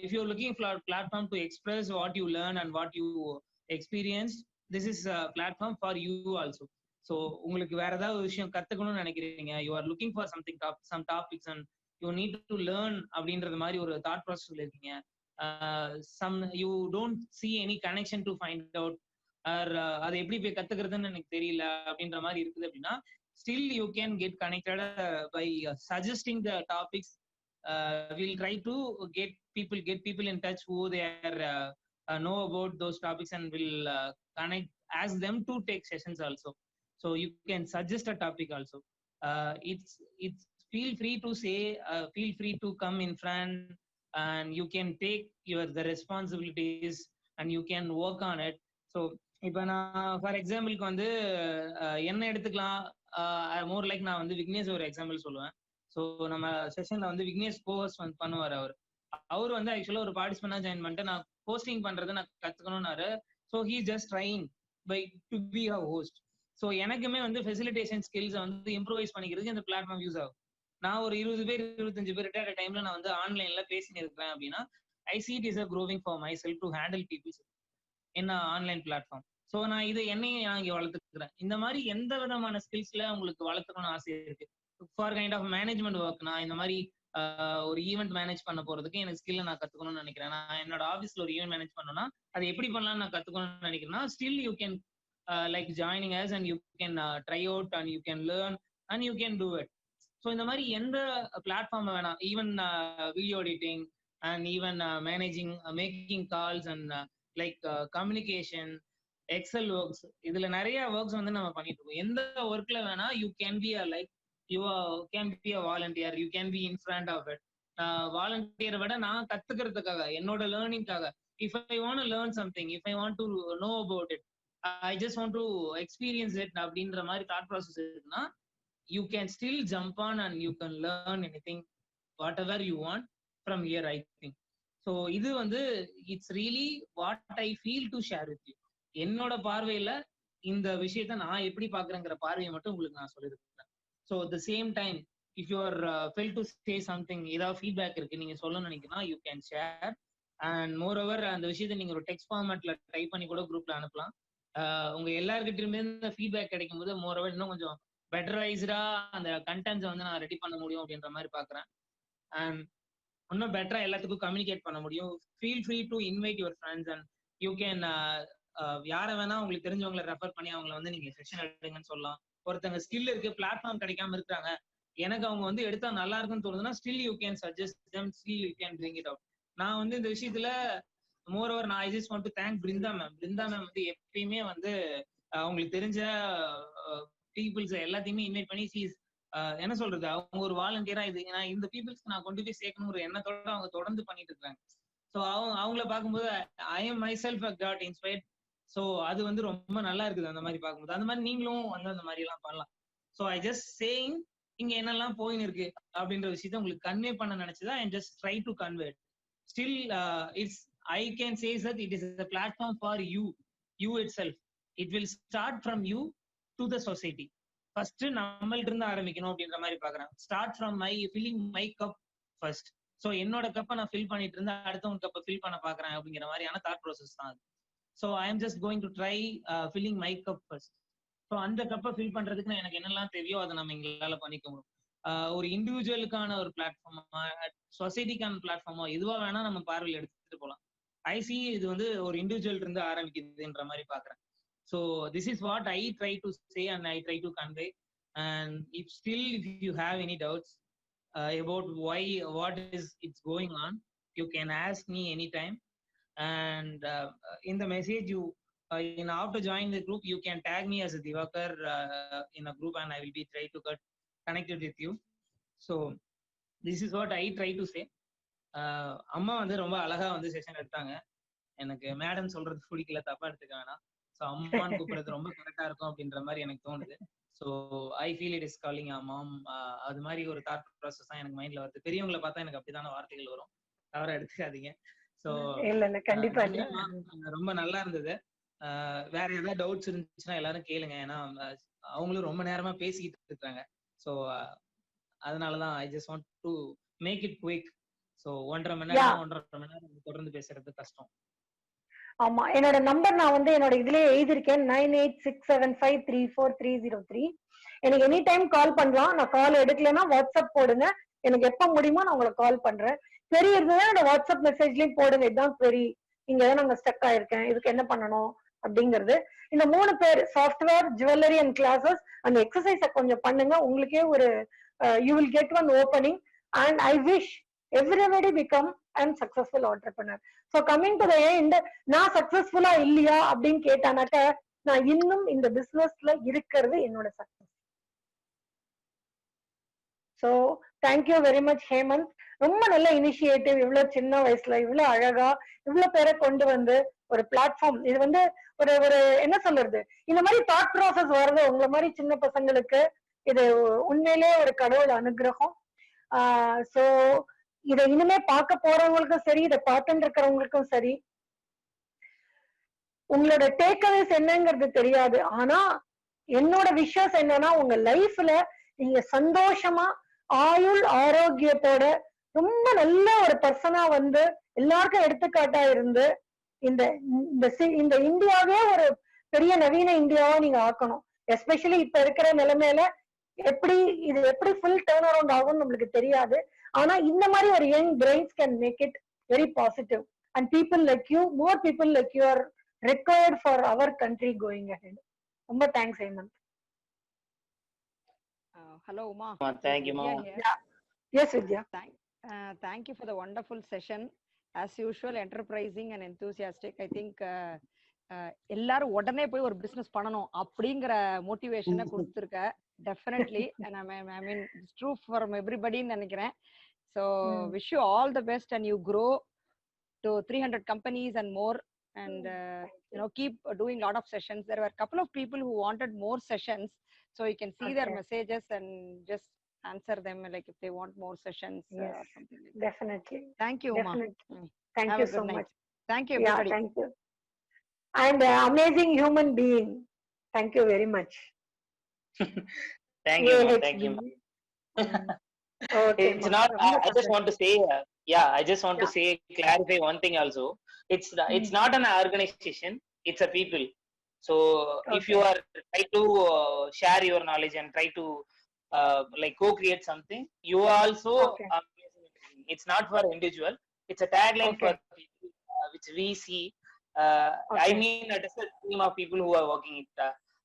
if you're looking for a platform to express what you learn and what you experience, this is a platform for you also. So உங்களுக்கு வேற ஏதாவது விஷயம் கத்துக்கணும்னு நினைக்கிறீங்க, you are looking for some topics and you need to learn அப்படின்றது மாதிரி ஒரு thought ப்ராசஸ்ல இருக்கீங்க, you don't see any connection to find out or அதை எப்படி போய் கத்துக்கிறதுன்னு எனக்கு தெரியல அப்படின்ற மாதிரி இருக்குது அப்படின்னா, still you can get connected by suggesting the topics. We'll try to get people in touch who they are know about those topics, and will ask them to take sessions also. So you can suggest a topic also. It's feel free to say, feel free to come in front, and you can take the responsibilities and you can work on it. So இப்போ நான் for எக்ஸாம்பிளுக்கு வந்து என்ன எடுத்துக்கலாம், more like நான் வந்து விக்னேஷ் ஒரு example சொல்லுவேன். ஸோ நம்ம செஷன்ல வந்து விக்னேஷ் கோஹோஸ்ட் வந்து பண்ணுவார். அவர் வந்து ஆக்சுவலா ஒரு பார்ட்டிசிபெண்டா ஜாயின் பண்ணிட்டு நான் ஹோஸ்டிங் பண்றது நான் கத்துக்கணும்னாரு. So he just trying by to be a host. So எனக்குமே வந்து ஃபெசிலிட்டேஷன் ஸ்கில்ஸை வந்து இம்ப்ரூவைஸ் பண்ணிக்கிறதுக்கு இந்த பிளாட்ஃபார்ம் யூஸ் ஆகும். நான் ஒரு 20 பேர் 25 பேர் அட் டைம்ல நான் வந்து ஆன்லைன்ல பேசினு இருக்கிறேன் அப்படின்னா, ஐ see it is a growing for myself to handle people in a online platform. So நான் இதை என்னையும் நான் இங்கே வளர்த்துக்கிறேன். இந்த மாதிரி எந்த விதமான ஸ்கில்ஸ்ல உங்களுக்கு வளர்த்துக்கணும்னு ஆசை இருக்கு, for kind of management work, நான் இந்த மாதிரி ஒரு ஈவெண்ட் மேனேஜ் பண்ண போறதுக்கு எனக்கு ஸ்கில்ல நான் கத்துக்கணும்னு நினைக்கிறேன். நான் என்னோட ஆஃபீஸ்ல ஒரு ஈவெண்ட் மேனேஜ் பண்ணணும்னா அதை எப்படி பண்ணலாம்னு நான் கத்துக்கணும்னு நினைக்கிறேன்னா, still you can like joining us and you can try out and you can learn and you can do it. So இந்த மாதிரி எந்த பிளாட்ஃபார்ம் வேணாம், even video editing and even managing making calls and like communication, excel works, இதுல நிறைய works வந்து நம்ம பண்ணிட்டு இருக்கோம். எந்த ஒர்க்ல வேணா you can be like you can be a volunteer, you can be in front of it. வாலண்டியரை விட நான் கத்துக்கிறதுக்காக, என்னோட லேர்னிங்காக, if I want to learn something, if I want to know about it, I just want to experience it அப்படின்ற மாதிரி thought process இருக்குன்னா, you can still jump on and you can learn anything, whatever you want from here, I think. So இது வந்து it's really what I feel to share with you. என்னோட பார்வையில இந்த விஷயத்த நான் எப்படி பாக்குறேங்கிற பார்வையை மட்டும் உங்களுக்கு நான் சொல்லியிருக்கேன். So the same time if you are feel to say something, ஏதாவது ஃபீட்பேக் இருக்கு நீங்க சொல்ல நினைக்கிறா you can share. And moreover அந்த விஷயத்த நீங்க ஒரு டெக்ஸ்ட் ஃபார்மேட்ல டைப் பண்ணி கூட குரூப்ல அனுப்பலாம். உங்க எல்லாருக்கிட்டயுமே இந்த ஃபீட்பேக் கிடைக்கும் போது மோர் ஓவர் இன்னும் கொஞ்சம் பெட்டரைஸ்டா அந்த கண்டென்ட்ஸ் வந்து நான் ரெடி பண்ண முடியும் அப்படின்ற மாதிரி பாக்குறேன். அண்ட் இன்னும் பெட்டரா எல்லாத்துக்கும் கம்யூனிகேட் பண்ண முடியும். Feel free to invite your friends and you can யாரை வேணா உங்களுக்கு தெரிஞ்சவங்களை ரெஃபர் பண்ணி அவங்களை வந்து நீங்க செஷன் எடுங்கன்னு சொல்லலாம். ஒருத்தங்க ஸ்கில் இருக்கு, பிளாட்ஃபார்ம் கிடைக்காம இருக்காங்க, எனக்கு அவங்க வந்து எடுத்தா நல்லா இருக்குன்னு தோணுதுன்னா still you can suggest them, still you can bring it out. நான் வந்து இந்த விஷயத்துல மோர் ஓவர் நான் ஐ just want to thank Brinda ma'am. Brinda ma'am வந்து எப்பயுமே வந்து அவங்களுக்கு தெரிஞ்ச பீப்புள்ஸ் எல்லாத்தையுமே இன்வைட் பண்ணி சீஸ் என்ன சொல்றது, அவங்க ஒரு வாலண்டியரா இது நான் இந்த பீப்புள்ஸ்க்கு நான் கொண்டு போய் சேர்க்கணும் ஒரு எண்ணத்தோட அவங்க தொடர்ந்து பண்ணிட்டு இருக்காங்க. ஸோ அவங்கள பார்க்கும்போது I am my self God inspired. So அது வந்து ரொம்ப நல்லா இருக்குது அந்த மாதிரி பார்க்கும்போது. அந்த மாதிரி நீங்களும் வந்து அந்த மாதிரி எல்லாம் பண்ணலாம். ஸோ ஐ ஜஸ்ட் சேயிங் இங்க என்னெல்லாம் போயின்னு இருக்கு அப்படின்ற விஷயத்த உங்களுக்கு கன்வே பண்ண நினைச்சதா and just try to convey. Still it's I can say that it is a platform for you itself. It will start from you to the society. First நம்மள்ட்ட இருந்து ஆரம்பிக்கணும் அப்படின்ற மாதிரி பாக்குறேன். Start from my filling my cup first. So என்னோட கப்பை நான் fill பண்ணிட்டு இருந்தா அடுத்தவங்க கப்பை ஃபில் பண்ண பாக்குறேன் அப்படிங்கிற மாதிரியான தாட் ப்ராசஸ் தான் அது. So I am just going to try filling my cup first. So அந்த கப்பை ஃபில் பண்றதுக்கு எனக்கு என்னெல்லாம் தேவையோ அதை நம்ம எங்களால பண்ணிக்க முடியும். ஒரு இண்டிவிஜுவலுக்கான ஒரு பிளாட்ஃபார்மா, சொசைட்டிக்கான பிளாட்ஃபார்மா, எதுவா வேணா நம்ம பார்வையில் எடுத்துட்டு போகலாம். ஐசி இது வந்து ஒரு இண்டிவிஜுவல் இருந்து ஆரம்பிக்குதுன்ற மாதிரி பாக்குறேன். So this is what I try to say and I try to convey. And if you have any doubts about what is it's going on, you can ask me anytime. And in the message you after joining the group, you can tag me as a Divakar in a group and I will be try to get connected with you. So this is what I try to say. அம்மா வந்து ரொம்ப அழகா வந்து session எடுத்தாங்க. எனக்கு madam சொல்றது பிடிக்கல, தப்பா எடுத்துக்க வேணாம். ஸோ அம்மான்னு கூப்பிடுறது ரொம்ப கரெக்டா இருக்கும் அப்படின்ற மாதிரி எனக்கு தோணுது. So I feel it is calling mom. அது மாதிரி ஒரு தாட் ப்ராசஸ் தான் எனக்கு மைண்ட்ல வருது. பெரியவங்களை பார்த்தா எனக்கு அப்படிதான வார்த்தைகள் வரும், தவற எடுத்துக்காதீங்க. ஸோ கண்டிப்பா ரொம்ப நல்லா இருந்தது. வேற ஏதாவது டவுட்ஸ் இருந்துச்சுன்னா எல்லாரும் கேளுங்க. ஏன்னா அவங்களும் ரொம்ப நேரமா பேசிக்கிட்டு இருக்காங்க. ஸோ அதனாலதான் I just want to make it quick. So 1.5 மணி நேரம் தொடர்ந்து பேசுறது கஷ்டம். ஆமா, என்னோட நம்பர் நான் வந்து என்னோட இதுலயே எழுதிருக்கேன், 9867534303. எனக்கு எனி டைம் கால் பண்ணலாம். நான் கால் எடுக்கலன்னா வாட்ஸ்அப் போடுங்க, எனக்கு எப்ப முடியுமோ நான் உங்களுக்கு கால் பண்றேன். query இருந்ததுன்னா என்னோட வாட்ஸ்அப் மெசேஜ்லயும் போடுங்க, இதுதான் query, இங்க தான் நாங்க ஸ்டக் ஆயிருக்கேன், இதுக்கு என்ன பண்ணணும் அப்படிங்கிறது. இந்த 3 பேர் சாஃப்ட்வேர், ஜுவல்லரி அண்ட் கிளாஸஸ் அந்த எக்ஸசைஸ கொஞ்சம் பண்ணுங்க. உங்களுக்கே ஒரு you will get one opening and I wish everybody become an successful entrepreneur. So coming to the end, நான் சக்சஸ்ஃபுல்லா இல்லையா அப்படின்னு கேட்டானாக்க நான் இன்னும் இந்த பிசினஸ்ல இருக்கிறது என்னோட success. So thank you very much Hemanth. ரொம்ப நல்ல இனிஷியேட்டிவ், இவ்வளவு சின்ன வயசுல இவ்வளவு அழகா இவ்வளவு பேரை கொண்டு வந்து ஒரு பிளாட்ஃபார்ம், இது வந்து ஒரு ஒரு என்ன சொல்றது, இந்த மாதிரி தாட் ப்ராசஸ் வருது உங்களை மாதிரி சின்ன பசங்களுக்கு, இது உண்மையிலே ஒரு கடவுள் அனுகிரகம். சோ இதை இனிமே பார்க்க போறவங்களுக்கும் சரி, இதை பார்த்துட்டு இருக்கிறவங்களுக்கும் சரி, உங்களோட டேக்அவேஸ் என்னங்கிறது தெரியாது. ஆனா என்னோட விஷஸ் என்னன்னா, உங்க லைஃப்ல நீங்க சந்தோஷமா ஆயுள் ஆரோக்கியத்தோட ரொம்ப நல்ல ஒரு பர்சனா வந்து எல்லாருக்கும் எடுத்துக்காட்டா இருந்து இந்த இந்த இந்தியாவே ஒரு பெரிய நவீன இந்தியாவா நீங்க ஆக்கணும். எஸ்பெஷலி இப்ப இருக்கிற நிலைமையில இது எப்படி ஃபுல் டர்ன் அரவுண்ட் ஆகும்னு நம்மளுக்கு தெரியாது. ஆனா இந்த மாதிரி ஒரு young brains can make it very positive. And people like you, more people like you are required for our country going ahead. ரொம்ப thanks Hemanth. Hello Uma. Thank you ma'am. Yes Vidya. Thank you for the wonderful session. As usual, enterprising and enthusiastic. I think எல்லாரும் உடனே போய் ஒரு business பண்ணணும் அப்படிங்கிற மோட்டிவேஷனை கொடுத்துருக்க. Definitely and I mean it's true for everybody ன்னு நினைக்கிறேன். So wish you all the best and you grow to 300 companies and more. And keep doing lot of sessions. There were a couple of people who wanted more sessions, so you can see their messages and just answer them, like if they want more sessions or something like that. Definitely. Thank you Uma. Thank you so much. Thank you everybody. Thank you. and amazing human being. Thank you very much. Thank you, ma'am. AHB. Thank you, ma'am. Okay, It's ma. not. Romba I just want to say. Yeah, I just want to say, clarify one thing also. It's not an organization. It's a people. So if you are try to share your knowledge and try to like co-create something, you also. It's not for individual. It's a tagline for people, which we see. I mean, it is a team of people who are working it.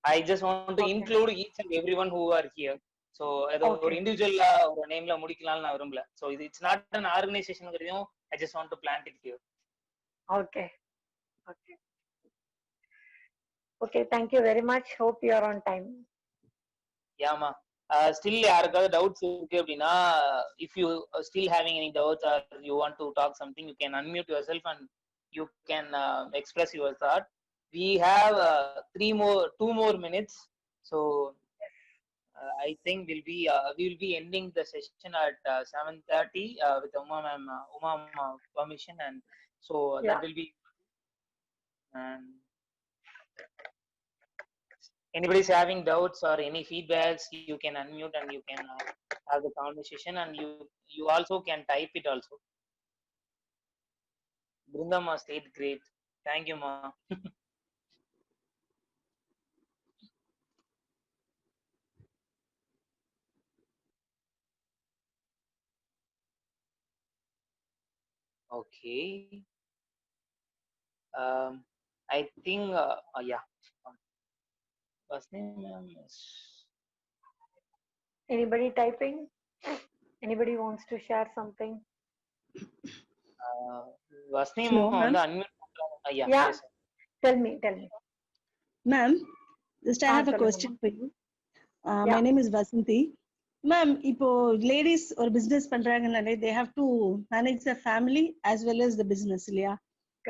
I just want to include each and everyone who are here. So ஒரு இண்டிவிஜுவலா ஒரு நேம்ல முடிக்கலாம்னு நான் விரும்பல. So it's not an organization. I just want to plant it here. Okay. Okay. Okay, thank you very much. Hope you are on time. Yeah, ma. Still யாருக்காவது doubts இருக்கு அப்படின்னா, if you still having any doubts or you want to talk something, you can unmute yourself and you can express your thought. We have 2 more minutes. So I think we will be ending the session at 7:30 with Uma permission, and so that will be. Anybody's having doubts or any feedbacks, you can unmute and you can have the conversation, and you also can type it also. Brinda ma stayed great. Thank you, ma. Okay. I think yeah. Anybody typing? Anybody wants to share something? Vasni unmute. Yeah. Yes, tell me. Ma'am, just I have a question for you. My name is Vasanthi. Ma'am, ipo ladies or business பண்றாங்கனாலே they have to manage the family as well as the business இல்லையா?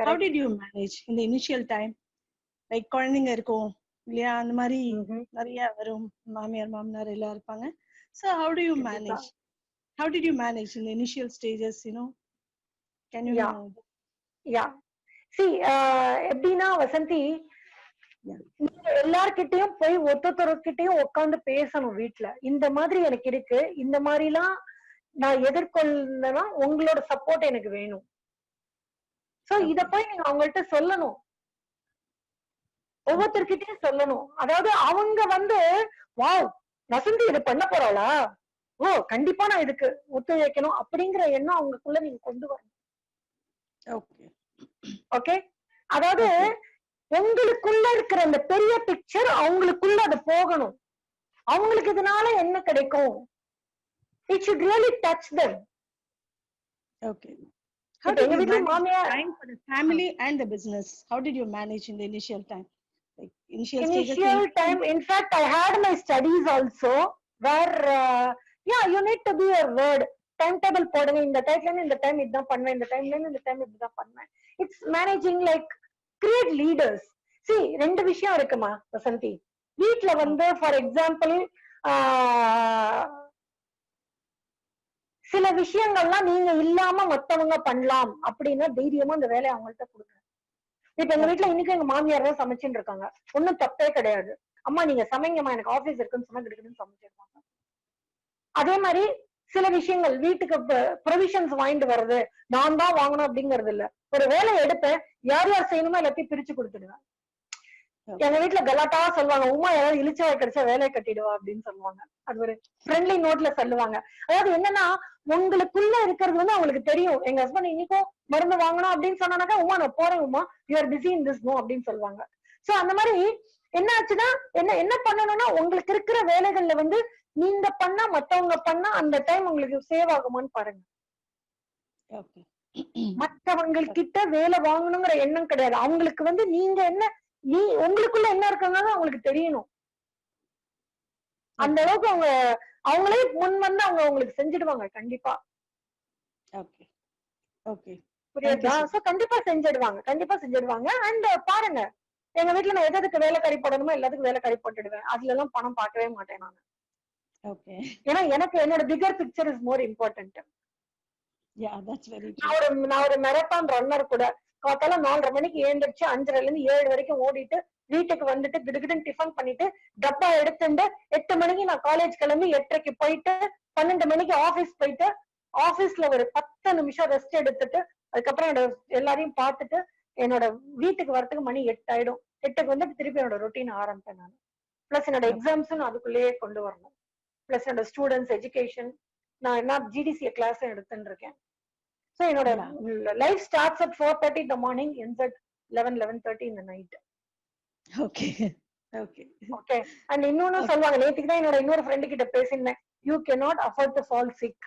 How did you manage in the initial time? Like குழந்தைங்க இருக்கும் இல்லையா, அந்த மாதிரி நிறைய வரும், மாமியார் மாமனார் எல்லாம் இருப்பாங்க. So how do you manage? How did you manage in the initial stages, you know? Can you know? Yeah. See, எப்படின்னா வசந்தி, எல்லார்கிட்டயும் போய் ஒருத்தொருக்கிட்டையும் உட்காந்து பேசணும் வீட்டுல. இந்த மாதிரி எனக்கு இருக்கு, இந்த மாதிரி எல்லாம் நான் எதிர்கொள்ளனா உங்களோட சப்போர்ட் எனக்கு வேணும். சோ இத போய் நீங்க அவங்கள்ட்ட சொல்லணும், ஒவ்வொருத்தர்கிட்டயும் சொல்லணும். அதாவது அவங்க வந்து வாவ் வசந்தி இதை பண்ண போறாளா, ஓ கண்டிப்பா நான் இதுக்கு ஒத்துழைக்கணும் அப்படிங்கிற எண்ணம் அவங்களுக்குள்ள நீங்க கொண்டு வரணும். ஓகே, அதாவது உங்களுக்குள்ள இருக்கிற அந்த பெரிய பிக்சர் அவங்களுக்குள்ள அது போகணும். அவங்களுக்கு இதனால என்ன கிடைக்கும், it should really touch them. Okay. How did you manage time for the family and the business? How did you manage in the initial time? Like initial time, in fact, I had my studies also where you need to be a word timetable போடுங்க, இந்த டைம்ல இந்த time இதான் பண்ணுவேன், இந்த டைம்ல இந்த time இப்படிதான் பண்ணுவேன். It's managing like create leaders. See, ரெண்டு விஷயம் இருக்குமா வசந்தி. வீட்ல வந்து ஃபார் எக்ஸாம்பிள் சில விஷயங்கள்லாம் நீங்க இல்லாம மத்தவங்க பண்ணலாம் அப்படின்னா தைரியமா அந்த வேலையை அவங்கள்ட்ட கொடுங்க. இப்ப எங்க வீட்டுல இன்னைக்கு எங்க மாமியார் தான் சமைச்சுட்டு இருக்காங்க, ஒன்னும் தப்பே கிடையாது. அம்மா நீங்க சமைங்கம்மா, எனக்கு ஆபீஸ் இருக்குன்னு சொன்னா கிடைக்குதுன்னு சமைச்சிருக்காங்க. அதே மாதிரி சில விஷயங்கள் வீட்டுக்கு ப்ரொவிஷன்ஸ் வாங்கிட்டு வர்றது நான் தான் வாங்கணும் அப்படிங்கறது இல்ல. ஒரு வேலையை எடுப்பேன், யார் யார் செய்யணுமோ எல்லாத்தையும் பிரிச்சு கொடுத்துடுவேன். எங்க வீட்டுல கலாட்டா சொல்லுவாங்க, உமா யாராவது இழிச்சவாய் கிடைச்சா வேலையை கட்டிடுவா அப்படின்னு சொல்லுவாங்க. அது ஒரு ஃப்ரெண்ட்லி நோட்ல சொல்லுவாங்க. அதாவது என்னன்னா உங்களுக்குள்ள இருக்கிறது வந்து அவங்களுக்கு தெரியும். எங்க ஹஸ்பண்ட் இன்னைக்கும் மருந்து வாங்கணும் அப்படின்னு சொன்னாக்கா, உமா நான் போறேன் Uma, you are busy in this no அப்படின்னு சொல்லுவாங்க. சோ அந்த மாதிரி என்ன ஆச்சுன்னா என்ன பண்ணணும்னா உங்களுக்கு இருக்கிற வேலைகள்ல வந்து நீங்க பண்ணா மத்தவங்க பண்ணா அந்த டைம் உங்களுக்கு சேவ் ஆகுமான்னு பாருங்க. மற்றவங்க கிட்ட வேலை வாங்கணுங்கிற எண்ணம் கிடையாது. அவங்களுக்கு வந்து நீங்க என்ன உங்களுக்குள்ள என்ன இருக்குங்கிறது அவங்களுக்கு தெரியணும். அந்த அளவுக்கு அவங்களே முன் வந்து அவங்க உங்களுக்கு செஞ்சிடுவாங்க கண்டிப்பா. புரியுதா? சோ கண்டிப்பா செஞ்சிடுவாங்க. அண்ட் பாருங்க, எங்க வீட்டுல நான் எதுக்கு வேலைக்காரி போடணுமோ எல்லாத்துக்கும் வேலைக்காரி போட்டுடுவேன். அதுல எல்லாம் பணம் பார்க்கவே மாட்டேன் நான். ஏன்னா எனக்கு என்னோட figure picture is more important. நான் ஒரு மெரத்தான் ரன்னர் கூட. காத்தால 4:30 மணிக்கு எழுந்திரிச்சு 5:30ல இருந்து 7 வரைக்கும் ஓடிட்டு வீட்டுக்கு வந்துட்டு கிடுகிடுன்னு டிஃபன் பண்ணிட்டு டப்பா எடுத்துட்டு 8 மணிக்கு நான் காலேஜ் கிளம்பி 8:30க்கு போயிட்டு 12 மணிக்கு ஆபீஸ் போயிட்டு ஆபீஸ்ல ஒரு 10 நிமிஷம் ரெஸ்ட் எடுத்துட்டு அதுக்கப்புறம் என்னோட எல்லாரையும் பார்த்துட்டு என்னோட வீட்டுக்கு வரதுக்கு மணி 8 ஆயிடும். 8க்கு வந்துட்டு திருப்பி என்னோட ரொட்டீன் ஆரம்பிப்பேன் நான். பிளஸ் என்னோட எக்ஸாம்ஸும் அதுக்குள்ளேயே கொண்டு வரணும். பிளஸ் என்னோட ஸ்டூடெண்ட்ஸ் எஜுகேஷன் நான் என்ன ஜிடிசிஏ கிளாஸ் எடுத்துட்டு இருக்கேன். ஸோ என்னோட life starts at 4:30 in the morning, ends at 11:30 in the night. Okay okay okay. And இன்னொன்னு சொல்லுவாங்க, நேத்துக்கு தான் என்னோட இன்னொரு ஃப்ரெண்டு கிட்ட பேசினேன், you cannot afford to fall sick.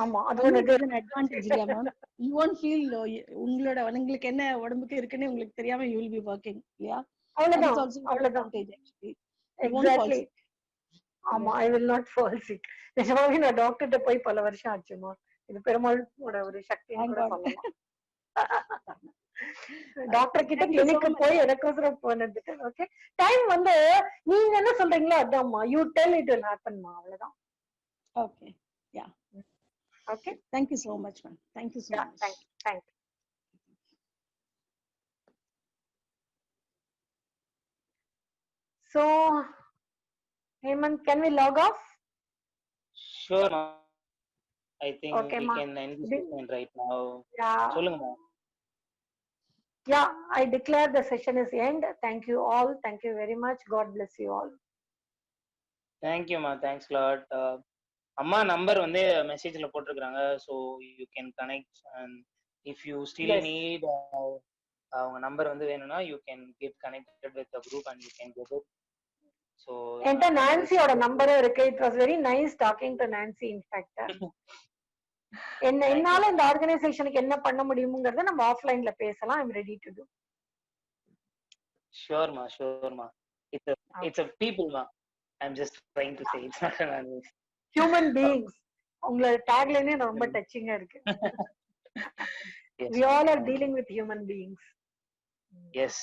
ஆமா, அது ஒரு அட்வான்டேஜ் இல்லையா மேம்? யூ won't feel உங்களோட உங்களுக்கு என்ன உடம்புக்கு இருக்குன்னு உங்களுக்கு தெரியாம you will be working இல்லையா? அவ்வளவுதான். எக்ஸாக்ட்லி. ஆமா, I will not fall sick. நிஜமாவே நான் டாக்டர்கிட்ட போய் பல வருஷம் ஆச்சுமா. இது பெருமாளோட ஒரு சக்தின்னு கூட சொல்லலாம். டாக்டர் கிட்ட கிளினிக்கு போய் எனக்கோசரம் போனது. ஓகே, டைம் வந்து நீங்க என்ன சொல்றீங்களோ அதான்மா, யூ டெல் இட் வில் ஹேப்பன்மா, அவ்வளவுதான். Okay, yeah, okay. thank you so much ma'am, thank you so much. Thank you. So Hemant, can we log off? Sure, ma'am. I think okay, we can end this session right now. Yeah. Solunga, ma'am. Yeah, I declare the session is end. Thank you all. Thank you very much. God bless you all. Thank you, ma'am. Thanks a lot. அம்மா number வந்து மெசேஜ்ல போட்டிருக்காங்க, so you can connect, and if you still need அவங்க number வந்து வேணும்னா you can get connected with the group and you can get it. So என்கிட்ட நான்சியோட நம்பரும் இருக்கு. It was very nice talking to Nancy. In fact, என்னால இந்த ஆர்கனைசேஷனுக்கு என்ன பண்ண முடியும்ங்கறத நம்ம ஆஃப்லைன்ல பேசலாம். I'm ready to do. Sure ma, sure ma. It's a people ma. I'm just trying to say it's not an animal. Human beings. உங்களோட டேக்லைனே ரொம்ப டச்சிங்கா இருக்கு. Yes, We all are dealing with human beings. Yes.